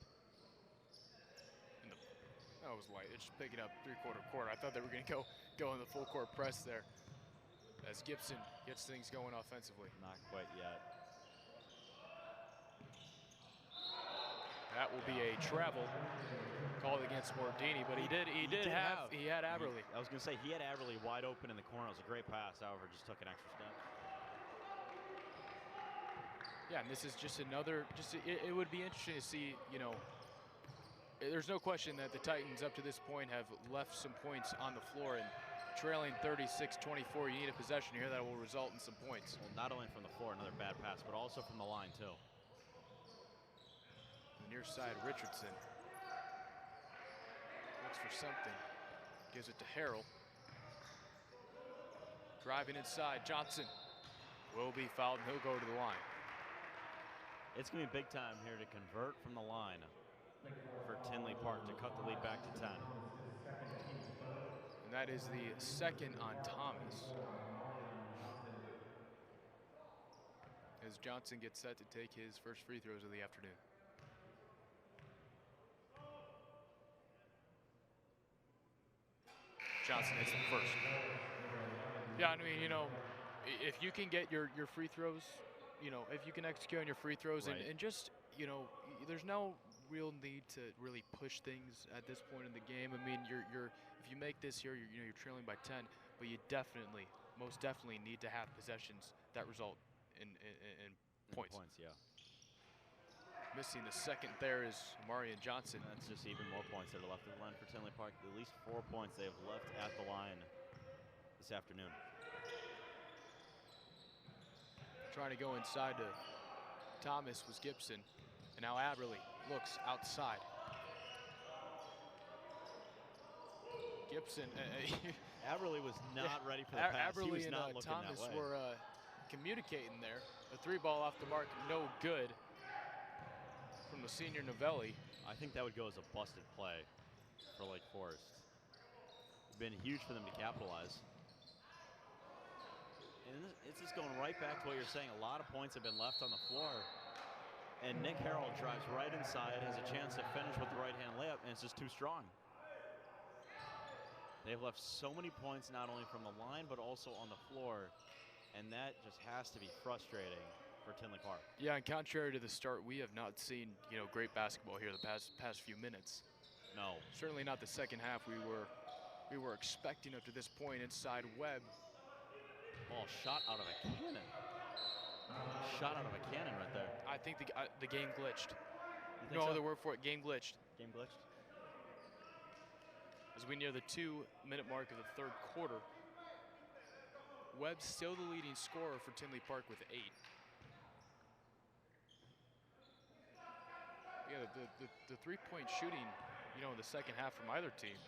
That was light. It's just picking up 3/4 court. I thought they were going to go in the full court press there as Gibson gets things going offensively. Not quite yet. That will be a travel called against Mordini, but he had Aberle. I was going to say he had Aberle wide open in the corner. It was a great pass. However, just took an extra step. Yeah, and this is just another. It would be interesting to see. You know, there's no question that the Titans up to this point have left some points on the floor, and trailing 36-24, you need a possession here that will result in some points. Well, not only from the floor, another bad pass, but also from the line too. Near side, Richardson looks for something. Gives it to Harrell. Driving inside, Johnson will be fouled, and he'll go to the line. It's going to be big time here to convert from the line for Tinley Park to cut the lead back to 10. And that is the second on Thomas. As Johnson gets set to take his first free throws of the afternoon. Johnson hits the first. Yeah, I mean, you know, if you can get your free throws, you know, if you can execute on your free throws and just, you know, there's no real need to really push things at this point in the game. I mean, if you make this here, you're trailing by 10, but you definitely, most definitely need to have possessions that result in points. Yeah. Missing the second there is Marion Johnson. That's just even more points that are left at the line for Tinley Park. At least 4 points they have left at the line this afternoon. Trying to go inside to Thomas was Gibson. And now Aberley looks outside. Gibson. Aberley was not ready for the pass. Aberley He was and not looking Thomas that way. were communicating there. A 3-ball off the mark, no good from the senior Novelli. I think that would go as a busted play for Lake Forest. It's been huge for them to capitalize. And it's just going right back to what you're saying. A lot of points have been left on the floor. And Nick Harrell drives right inside, has a chance to finish with the right-hand layup, and it's just too strong. They've left so many points not only from the line, but also on the floor. And that just has to be frustrating for Tinley Park. Yeah, and contrary to the start, we have not seen, great basketball here the past few minutes. No. Certainly not the second half we were expecting up to this point. Inside Webb. Ball shot out of a cannon. Shot out of a cannon right there. I think the game glitched. No other word for it. Game glitched. Game glitched. As we near the 2-minute mark of the third quarter, Webb's still the leading scorer for Tinley Park with 8. Yeah, the three-point shooting, in the second half from either team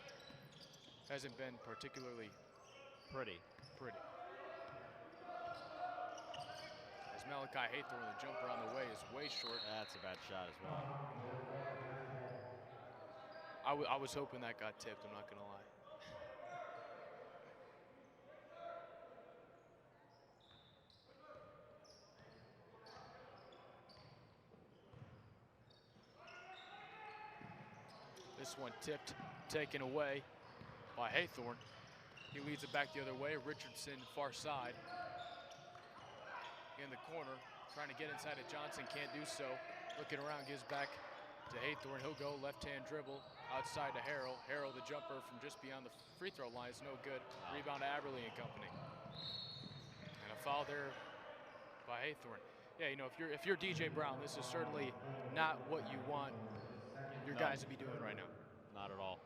hasn't been particularly pretty. As Malachi Haythorne, the jumper on the way, is way short. That's a bad shot as well. I was hoping that got tipped, I'm not going to lie. This one tipped, taken away by Haythorne. He leads it back the other way. Richardson, far side. In the corner, trying to get inside of Johnson, can't do so. Looking around, gives back to Haythorne. He'll go left-hand dribble outside to Harrell. Harrell, the jumper from just beyond the free throw line, is no good. Rebound to Aberley and company. And a foul there by Haythorne. Yeah, if you're DJ Brown, this is certainly not what you want your guys to be doing right now. Not at all.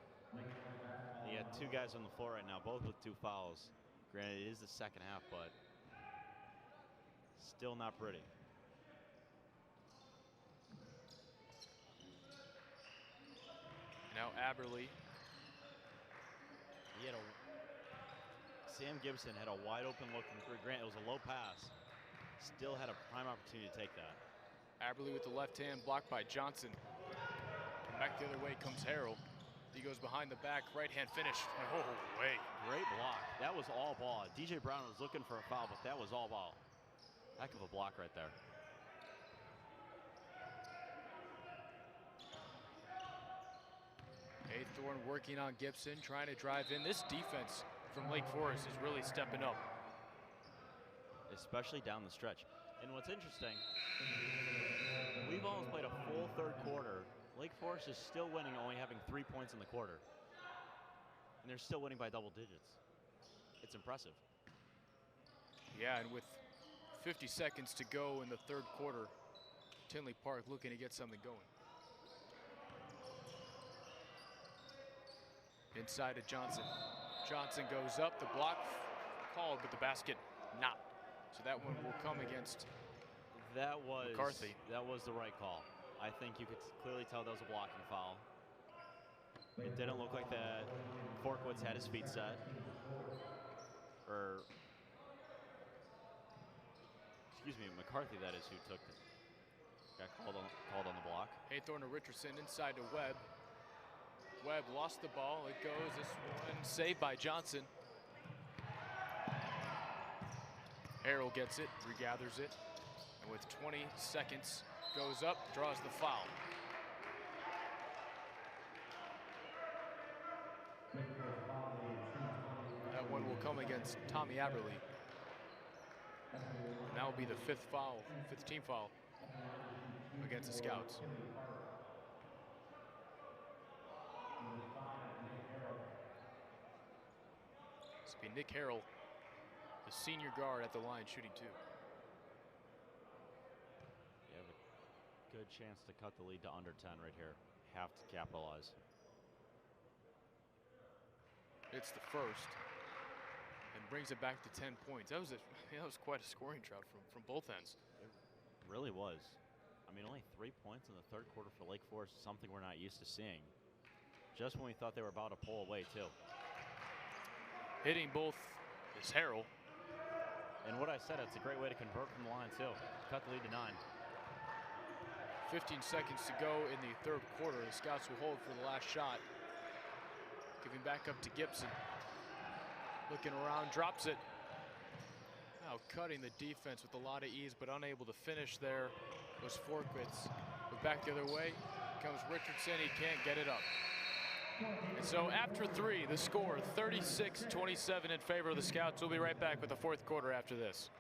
You got 2 guys on the floor right now, both with 2 fouls. Granted, it is the second half, but still not pretty. Now Aberley. Sam Gibson had a wide open look from 3. Grant, it was a low pass. Still had a prime opportunity to take that. Aberley with the left hand blocked by Johnson. And back the other way comes Harrell. He goes behind the back, right hand finish. No way. Great block. That was all ball. DJ Brown was looking for a foul, but that was all ball. Heck of a block right there. Haythorne working on Gibson, trying to drive in. This defense from Lake Forest is really stepping up. Especially down the stretch. And what's interesting, we've almost played a full third quarter. Lake Forest is still winning, only having 3 points in the quarter. And they're still winning by double digits. It's impressive. Yeah, and with 50 seconds to go in the third quarter, Tinley Park looking to get something going. Inside to Johnson. Johnson goes up, the block called, but the basket not. So that one will come against McCarthy. That was the right call. I think you could clearly tell that was a blocking foul. It didn't look like that Forkwoods had his feet set. Excuse me, McCarthy, that is, who got called on the block. Haythorne to Richardson, inside to Webb. Webb lost the ball. It goes. This one saved by Johnson. Harrell gets it, regathers it, and with 20 seconds, goes up, draws the foul. That one will come against Tommy Aberley. And that will be the 5th team foul against the Scouts. This will be Nick Harrell, the senior guard at the line, shooting 2. You have a good chance to cut the lead to under 10 right here. Have to capitalize. It's the first and brings it back to 10 points. That was quite a scoring drought from both ends. It really was. I mean, only 3 points in the third quarter for Lake Forest, something we're not used to seeing. Just when we thought they were about to pull away, too. Hitting both is Harrell. And what I said, it's a great way to convert from the line, too. Cut the lead to 9. 15 seconds to go in the third quarter. The Scouts will hold for the last shot. Giving back up to Gibson. Looking around, drops it. Now cutting the defense with a lot of ease, but unable to finish there was Forkwitz. But back the other way comes Richardson. He can't get it up. And so after 3, the score 36-27 in favor of the Scouts. We'll be right back with the fourth quarter after this.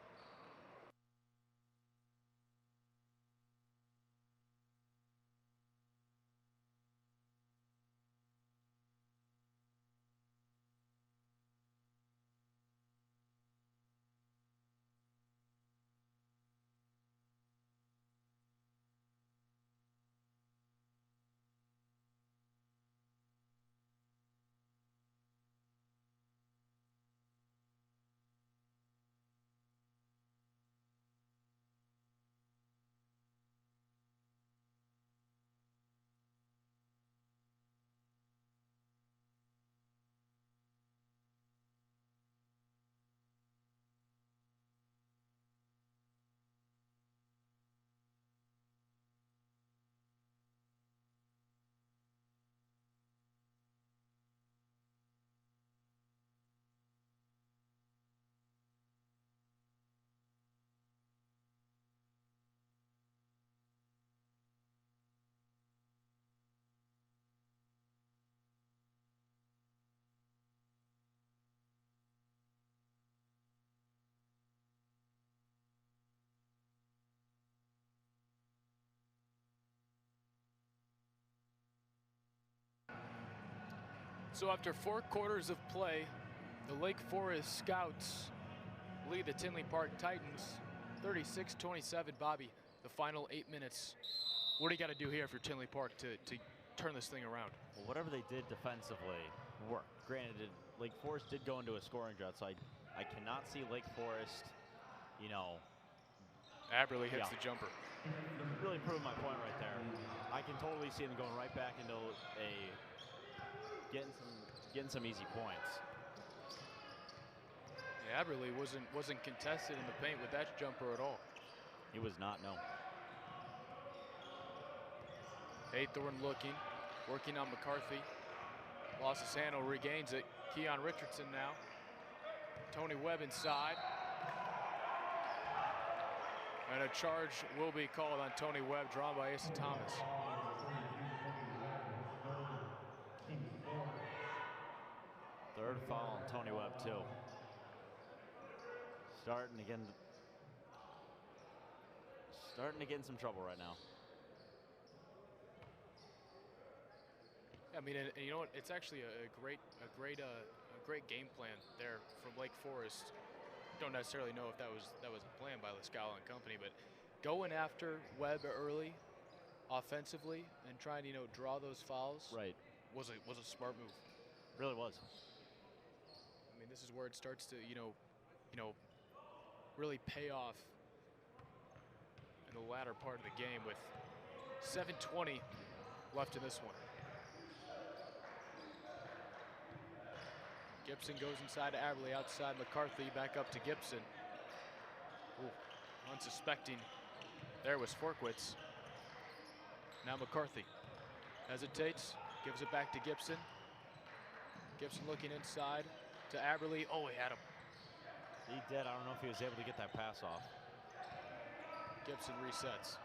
So after 4 quarters of play, the Lake Forest Scouts lead the Tinley Park Titans 36-27. Bobby, the final 8 minutes. What do you got to do here for Tinley Park to turn this thing around? Well, whatever they did defensively worked. Granted, Lake Forest did go into a scoring drought, so I cannot see Lake Forest, you know. Aberley hits the jumper. Really proving my point right there. I can totally see them going right back into getting some easy points. Yeah, Aberley wasn't contested in the paint with that jumper at all. He was not, no. Haythorne looking, working on McCarthy. Lost his handle, regains it. Keon Richardson now. Tony Webb inside. And a charge will be called on Tony Webb, drawn by Asa Thomas. Third foul on Tony Webb, too. Starting to get in some trouble right now. I mean, and you know what? It's actually a great game plan there from Lake Forest. Don't necessarily know if that was planned by Lascala and company, but going after Webb early, offensively, and trying to draw those fouls. Right. Was a smart move. Really was. I mean, this is where it starts to really pay off in the latter part of the game with 7:20 left in this one. Gibson goes inside to Aberley, outside McCarthy, back up to Gibson. Ooh, unsuspecting. There was Forkwitz. Now McCarthy hesitates, gives it back to Gibson. Gibson looking inside to Aberley. Oh, he had him. He did. I don't know if he was able to get that pass off. Gibson resets.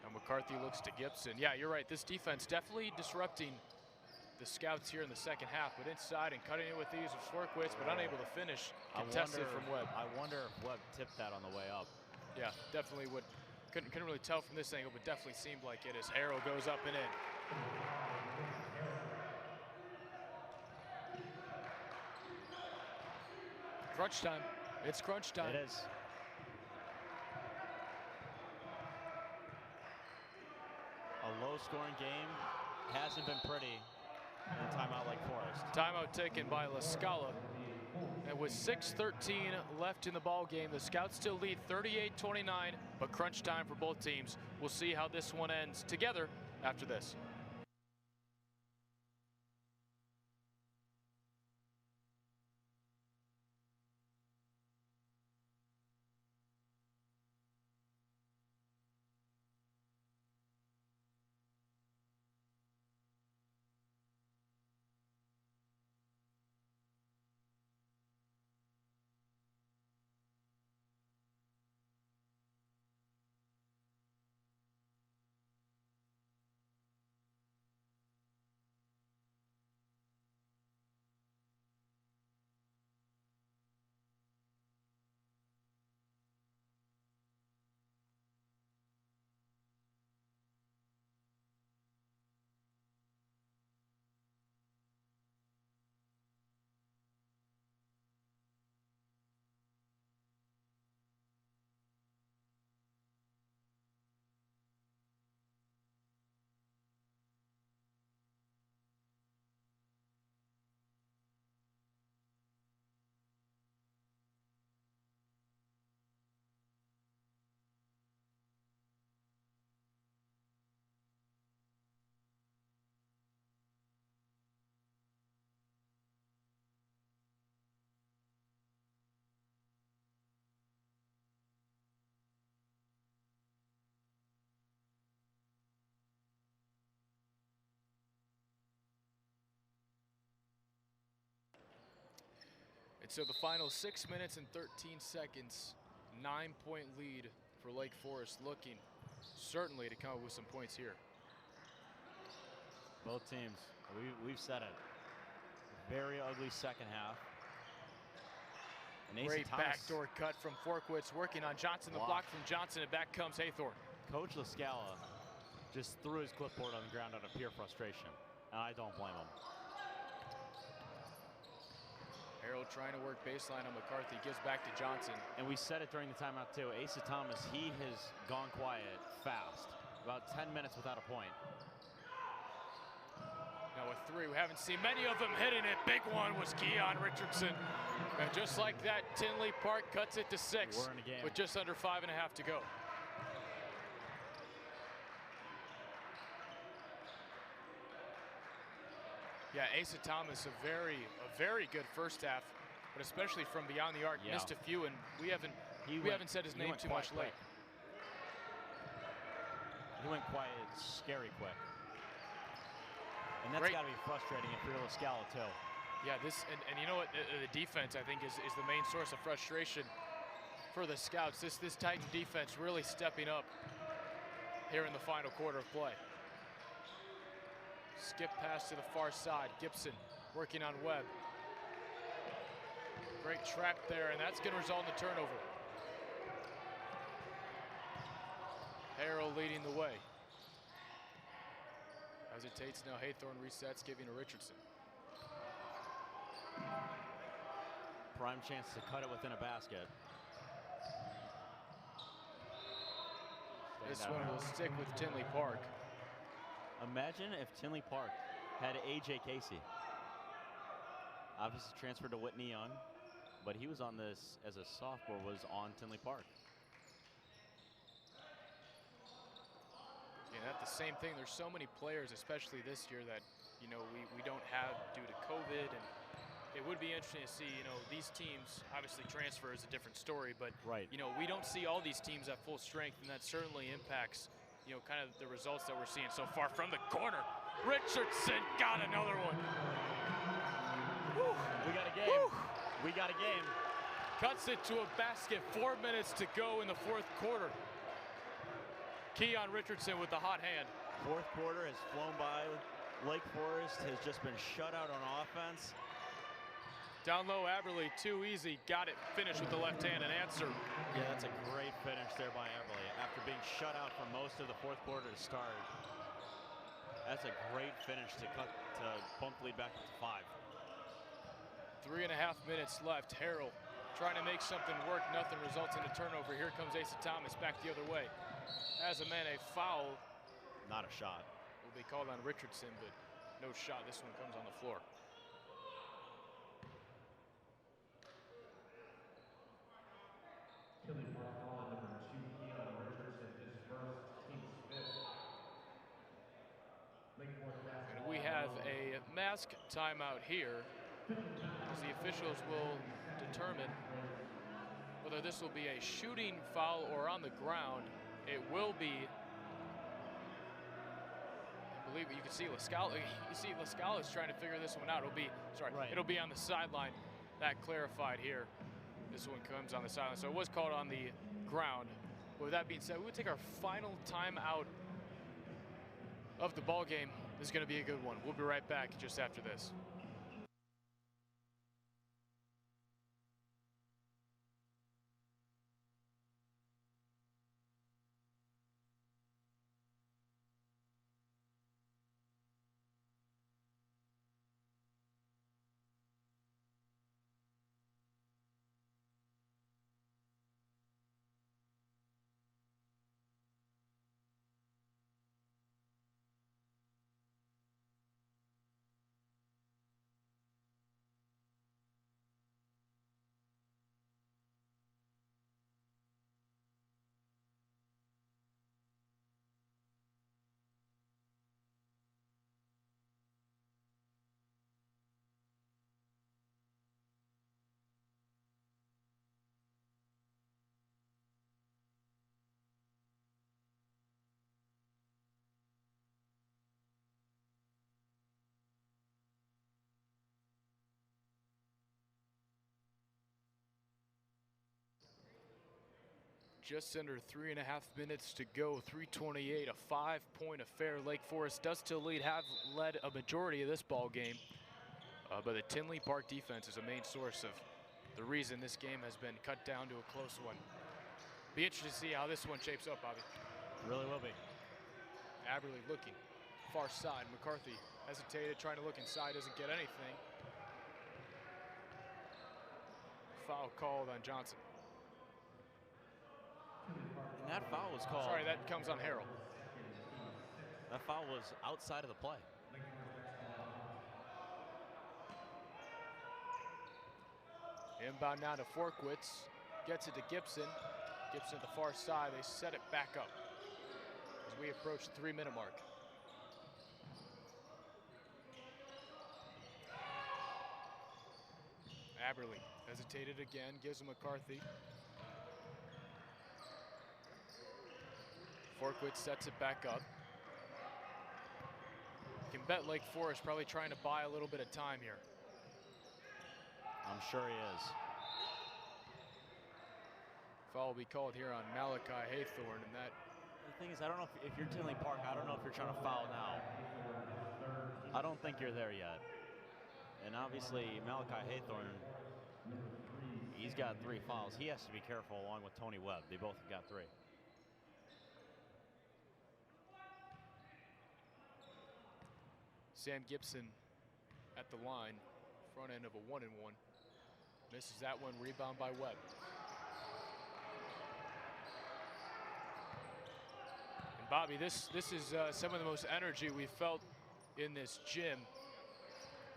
Now McCarthy looks to Gibson. Yeah, you're right. This defense definitely disrupting the Scouts here in the second half, but inside and cutting it with ease of Forkwitz, but unable to finish. Contested from Webb. I wonder if Webb tipped that on the way up. Yeah, definitely would. Couldn't really tell from this angle, but definitely seemed like it as Harrell goes up and in. Crunch time. It's crunch time. It is. A low-scoring game hasn't been pretty in a timeout like Forest. Timeout taken by La Scala. And with 6:13 left in the ball game, the Scouts still lead 38-29, but crunch time for both teams. We'll see how this one ends together after this. And so the final 6 minutes and 13 seconds, 9-point lead for Lake Forest, looking certainly to come up with some points here. Both teams, we've said it. Very ugly second half. And Great backdoor cut from Forkwitz, working on Johnson. The block from Johnson, and back comes Haythorne. Coach La Scala just threw his clipboard on the ground out of pure frustration. And I don't blame him. Harold trying to work baseline on McCarthy, gives back to Johnson. And we said it during the timeout too. Asa Thomas, he has gone quiet fast. About 10 minutes without a point. Now with three, we haven't seen many of them hitting it. Big one was Keon Richardson. And just like that, Tinley Park cuts it to 6 We're in a game with just under 5.5 to go. Yeah, Asa Thomas, a very good first half, but especially from beyond the arc, missed a few, and we haven't said his name too much late. He went quiet, scary quick. And that's got to be frustrating if you're La Scala too. Yeah, and you know what, the defense I think is the main source of frustration for the Scouts. This Titan defense really stepping up here in the final quarter of play. Skip pass to the far side. Gibson working on Webb. Great trap there, and that's going to result in the turnover. Harrell leading the way. Hesitates now. Haythorne resets, giving to Richardson. Prime chance to cut it within a basket. This one will stick with Tinley Park. Imagine if Tinley Park had A.J. Casey. Obviously transferred to Whitney Young, but he was on this as a sophomore, was on Tinley Park. Yeah, that's the same thing. There's so many players, especially this year, that we don't have due to COVID, and it would be interesting to see, these teams, obviously transfer is a different story, but we don't see all these teams at full strength, and that certainly impacts kind of the results that we're seeing so far. From the corner, Richardson got another one. Woo. We got a game. Woo. We got a game. Cuts it to a basket. 4 minutes to go in the fourth quarter. Keon Richardson with the hot hand. Fourth quarter has flown by. Lake Forest has just been shut out on offense. Down low, Aberley, too easy. Got it, finished with the left hand and answer. Yeah, that's a great finish there by Aberley. After being shut out for most of the fourth quarter to start. That's a great finish to bump lead back up to 5. 3.5 minutes left. Harrell trying to make something work. Nothing results in a turnover. Here comes Asa Thomas back the other way. As a man, a foul. Not a shot. Will be called on Richardson, but no shot. This one comes on the floor. And we have a mask timeout here, as the officials will determine whether this will be a shooting foul or on the ground. It will be. I believe you can see Lascala. You see Lascala is trying to figure this one out. It'll be on the sideline. That clarified here. This one comes on the sideline, so it was called on the ground. With that being said, we would take our final timeout of the ball game. This is going to be a good one. We'll be right back just after this. Just under 3.5 minutes to go, 3:28, a 5-point affair. Lake Forest does still lead, have led a majority of this ball game. But the Tinley Park defense is a main source of the reason this game has been cut down to a close one. Be interested to see how this one shapes up, Bobby. Really will be. Aberley looking, far side. McCarthy hesitated, trying to look inside, doesn't get anything. Foul called on Johnson. And that foul was called. Sorry, that comes on Harrell. That foul was outside of the play. Inbound now to Forkwitz. Gets it to Gibson. Gibson to the far side. They set it back up as we approach the 3-minute mark. Aberley hesitated again, gives him McCarthy. Forkwitz sets it back up. You can bet Lake Forest probably trying to buy a little bit of time here. I'm sure he is. Foul will be called here on Malachi Haythorne, and that. The thing is, I don't know if you're Tinley Park, I don't know if you're trying to foul now. I don't think you're there yet. And obviously, Malachi Haythorne, he's got 3 fouls. He has to be careful along with Tony Webb. They both have got 3. Sam Gibson at the line, front end of a 1-and-1. Misses that one, rebound by Webb. And Bobby, this is some of the most energy we've felt in this gym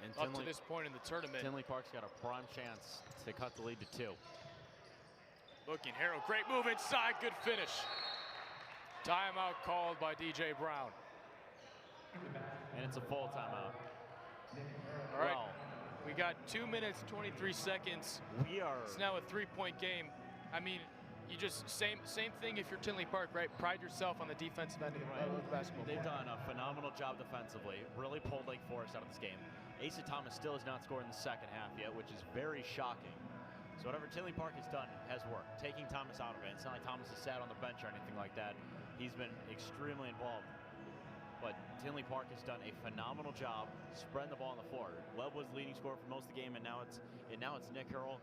and up to this point in the tournament. Tinley Park's got a prime chance to cut the lead to 2. Looking, Harrell, great move inside, good finish. Timeout called by DJ Brown. And it's a full timeout. All right, we got 2 minutes, 23 seconds. It's now a 3-point game. I mean, you just, same thing if you're Tinley Park, right? Pride yourself on the defensive end of the basketball. They've done a phenomenal job defensively. Really pulled Lake Forest out of this game. Asa Thomas still has not scored in the second half yet, which is very shocking. So whatever Tinley Park has done has worked. Taking Thomas out of it. It's not like Thomas has sat on the bench or anything like that. He's been extremely involved. But Tinley Park has done a phenomenal job spreading the ball on the floor. Webb was leading scorer for most of the game, and now it's Nick Harrell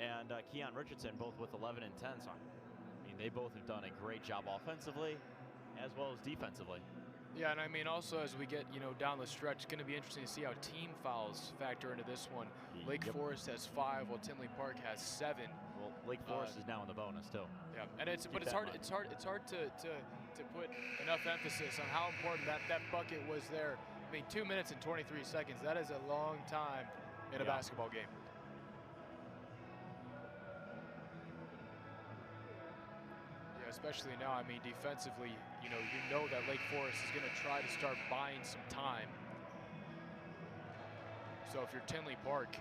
and Keon Richardson, both with 11 and 10. So, I mean, they both have done a great job offensively as well as defensively. Yeah, and I mean also as we get, down the stretch, it's going to be interesting to see how team fouls factor into this one. Lake Forest has 5, while Tinley Park has 7. Well, Lake Forest is now in the bonus too. Yeah, and it's hard to put enough emphasis on how important that bucket was there. I mean, 2 minutes and 23 seconds. That is a long time in a basketball game. Especially now, I mean, defensively, you know that Lake Forest is going to try to start buying some time. So if you're Tinley Park,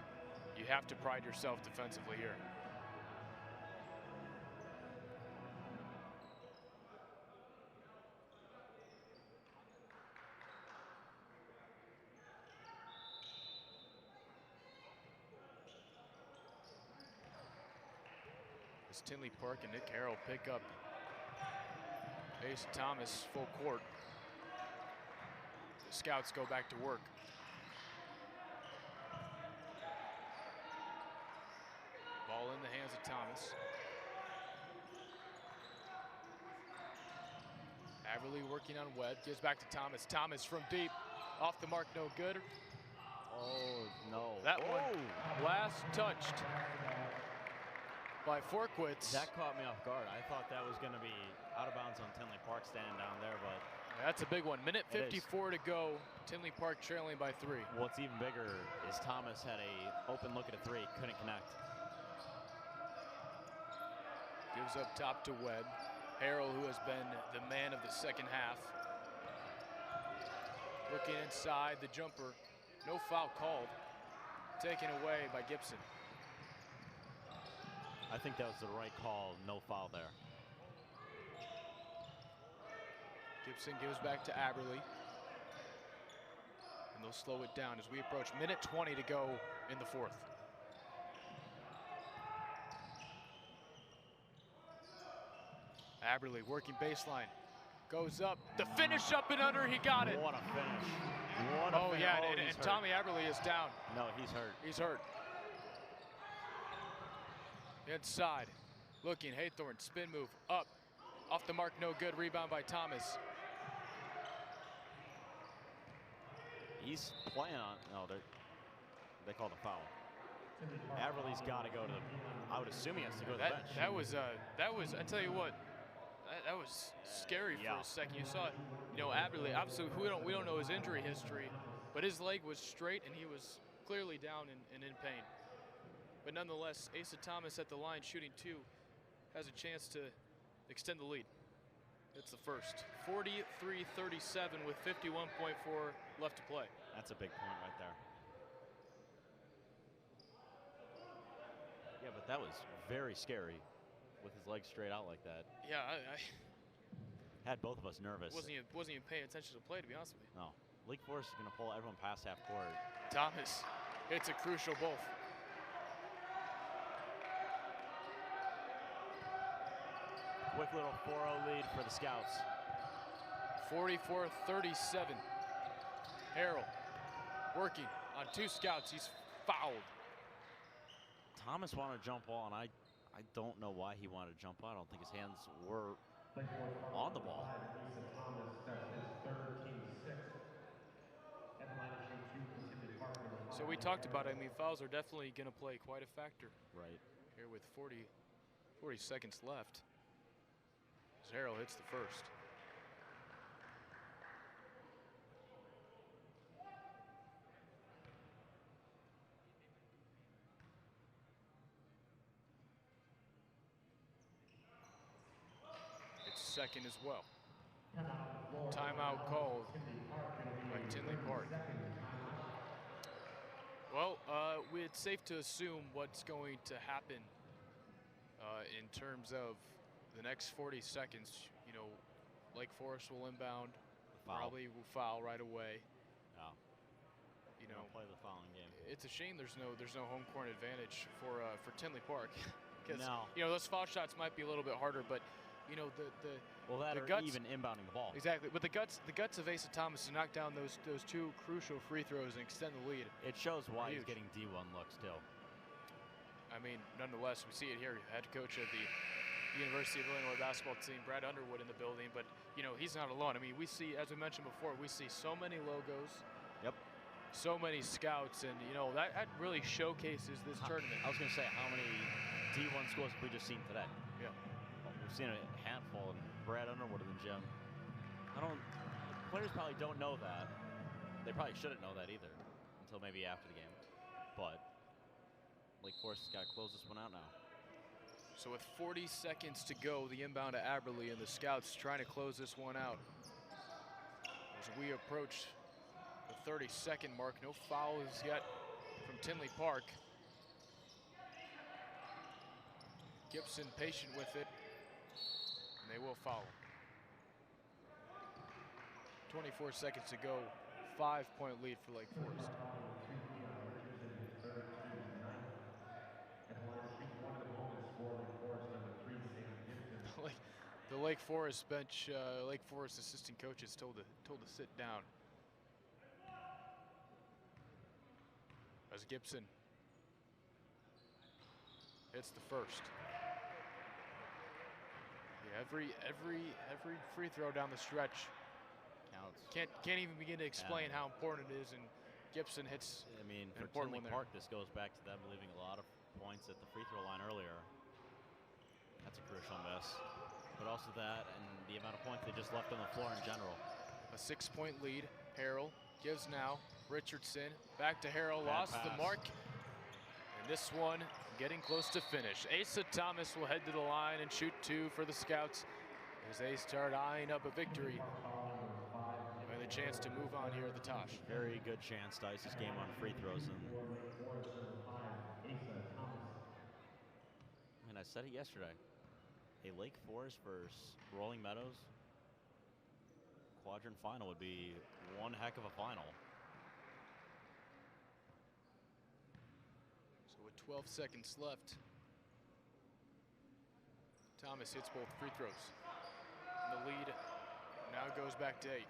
you have to pride yourself defensively here. As Tinley Park and Nick Harrell pick up Asa Thomas full court. The Scouts go back to work. Ball in the hands of Thomas. Averly working on Webb, gives back to Thomas. Thomas from deep, off the mark, no good. Oh, no. That one last touched by Forkwitz. That caught me off guard. I thought that was going to be out of bounds on Tinley Park standing down there, but that's a big one. Minute 54 to go. Tinley Park trailing by 3. What's even bigger is Thomas had a open look at a 3, couldn't connect. Gives up top to Webb. Harrell, who has been the man of the second half. Looking inside, the jumper. No foul called. Taken away by Gibson. I think that was the right call, no foul there. Gibson gives back to Aberly. And they'll slow it down as we approach minute 20 to go in the 4th. Aberly working baseline. Goes up. The finish up and under. He got it. What a finish. What a finish. Yeah, and Tommy Aberly is down. No, he's hurt. He's hurt. Inside. Looking. Haythorne. Spin move. Up. Off the mark. No good. Rebound by Thomas. He's playing on. No, they called a foul. Aberly's got to go to the. I would assume he has to go to the bench. That was. I tell you what. That was scary for a second. You saw, Aberly. Obviously, we don't know his injury history, but his leg was straight and he was clearly down and in pain. But nonetheless, Asa Thomas at the line shooting 2 has a chance to extend the lead. It's the first. 43-37 with 51.4 left to play. That's a big point right there. Yeah, but that was very scary with his legs straight out like that. Yeah, I had both of us nervous. Wasn't even paying attention to play, to be honest with you. No. Lake Forest is going to pull everyone past half court. Thomas hits a crucial both. Quick little 4-0 lead for the Scouts. 44-37. Harrell working on 2 Scouts. He's fouled. Thomas wanted to jump ball, and I don't know why he wanted to jump ball. I don't think his hands were on the ball. So we talked about it. I mean, fouls are definitely going to play quite a factor. Right. Here with 40 seconds left. As Harrell hits the first. It's second as well. Timeout called by Tinley Park. Well, it's safe to assume what's going to happen in terms of the next 40 seconds. Lake Forest will inbound, probably will foul right away. Yeah. Play the fouling game. It's a shame there's no home court advantage for Tinley Park, because no. Those foul shots might be a little bit harder, but the guts, even inbounding the ball. Exactly, but the guts of Asa Thomas to knock down those 2 crucial free throws and extend the lead. It shows why he's getting D1 looks still. I mean, nonetheless, we see it here. Head coach of the University of Illinois basketball team, Brad Underwood, in the building. But, you know, he's not alone. I mean, we see, as we mentioned before, we see so many logos. Yep. So many scouts, and, you know, that really showcases this tournament. I was going to say, how many D1 schools have we just seen today? Yeah. Well, we've seen a handful, and Brad Underwood in the gym. Players probably don't know that. They probably shouldn't know that either until maybe after the game. But Lake Forest has got to close this one out now. So with 40 seconds to go, the inbound to Aberley, and the Scouts trying to close this one out. As we approach the 30-second mark, no fouls yet from Tinley Park. Gibson patient with it, and they will foul him. 24 seconds to go, 5-point lead for Lake Forest. The Lake Forest bench, Lake Forest assistant coach is told to sit down. As Gibson hits the first. Yeah, every free throw down the stretch counts. Can't even begin to explain how important it is, and Gibson hits. I mean, an for important Tinley one there. Park, this goes back to them leaving a lot of points at the free throw line earlier. That's a crucial miss. But also that and the amount of points they just left on the floor in general. A 6-point lead. Harrell gives now. Richardson back to Harrell. Bad Lost the pass. mark. And this one getting close to finish. Asa Thomas will head to the line and shoot 2 for the Scouts as they start eyeing up a victory and the chance to move on here at the Tosh. Very good chance to ice this game on free throws. And I said it yesterday. A Lake Forest versus Rolling Meadows quadrant final would be one heck of a final. So with 12 seconds left, Thomas hits both free throws. And the lead now goes back to 8.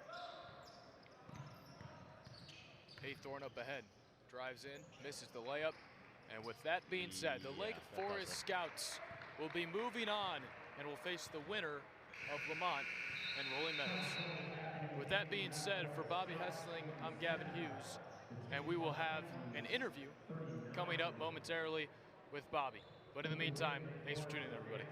Haythorne up ahead, drives in, misses the layup. And with that being said, the Lake Forest Scouts will be moving on and will face the winner of Lamont and Rolling Meadows. With that being said, for Bobby Hessling, I'm Gavin Hughes, and we will have an interview coming up momentarily with Bobby. But in the meantime, thanks for tuning in, everybody.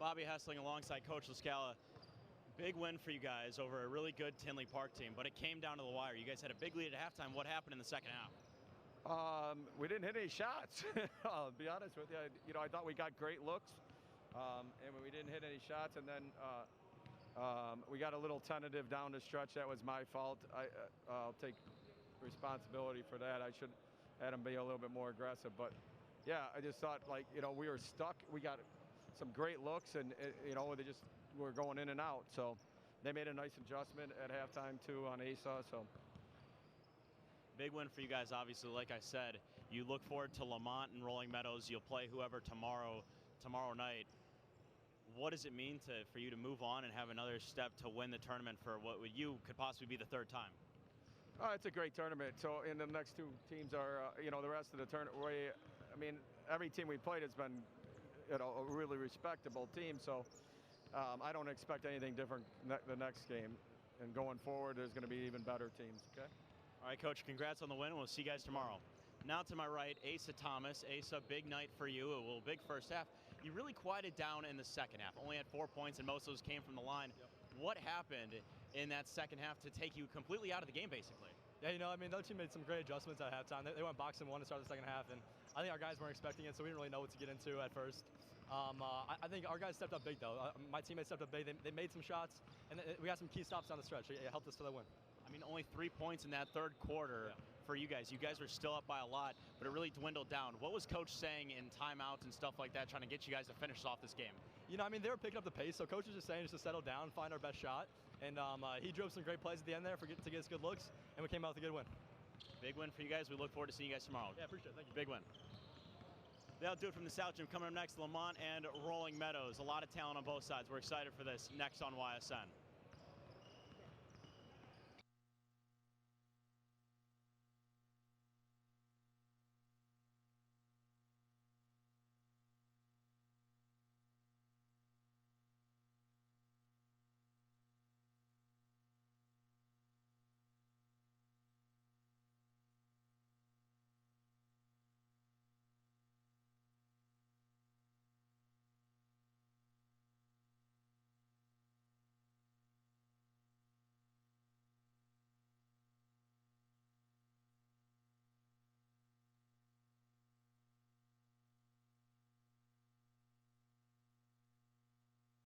Bobby Hessling alongside Coach LaScala. Big win for you guys over a really good Tinley Park team, but it came down to the wire. You guys had a big lead at halftime. What happened in the second half? We didn't hit any shots. I'll be honest with you. I thought we got great looks, and we didn't hit any shots. And then we got a little tentative down the stretch. That was my fault. I'll take responsibility for that. I should have them be a little bit more aggressive. But yeah, I just thought we were stuck. We got some great looks, and they just were going in and out. So they made a nice adjustment at halftime too on ASA. So. Big win for you guys, obviously. Like I said, you look forward to Lamont and Rolling Meadows. You'll play whoever tomorrow night. What does it mean for you to move on and have another step to win the tournament for what you could possibly be the third time? It's a great tournament. So, and the next two teams are, the rest of the tournament. Every team we played has been, a really respectable team. So, I don't expect anything different the next game. and going forward, there's going to be even better teams. Okay. All right, Coach, congrats on the win. We'll see you guys tomorrow. Now to my right, Asa Thomas. Asa, big night for you. A big first half. You really quieted down in the second half. Only had 4 points, and most of those came from the line. Yep. What happened in that second half to take you completely out of the game, basically? Yeah, I mean, the other team made some great adjustments at halftime. They went box and one to start the second half, and I think our guys weren't expecting it, so we didn't really know what to get into at first. I think our guys stepped up big, though. My teammates stepped up big. They made some shots, and we got some key stops down the stretch. It helped us to the win. I mean, only 3 points in that third quarter for you guys. You guys were still up by a lot, but it really dwindled down. What was Coach saying in timeouts and stuff like that, trying to get you guys to finish off this game? I mean, they were picking up the pace, so Coach was just saying just to settle down, find our best shot. And he drove some great plays at the end there to get us good looks, and we came out with a good win. Big win for you guys. We look forward to seeing you guys tomorrow. Yeah, appreciate it. Thank you. Big win. That'll do it from the South Gym. Coming up next, Lamont and Rolling Meadows. A lot of talent on both sides. We're excited for this next on YSN.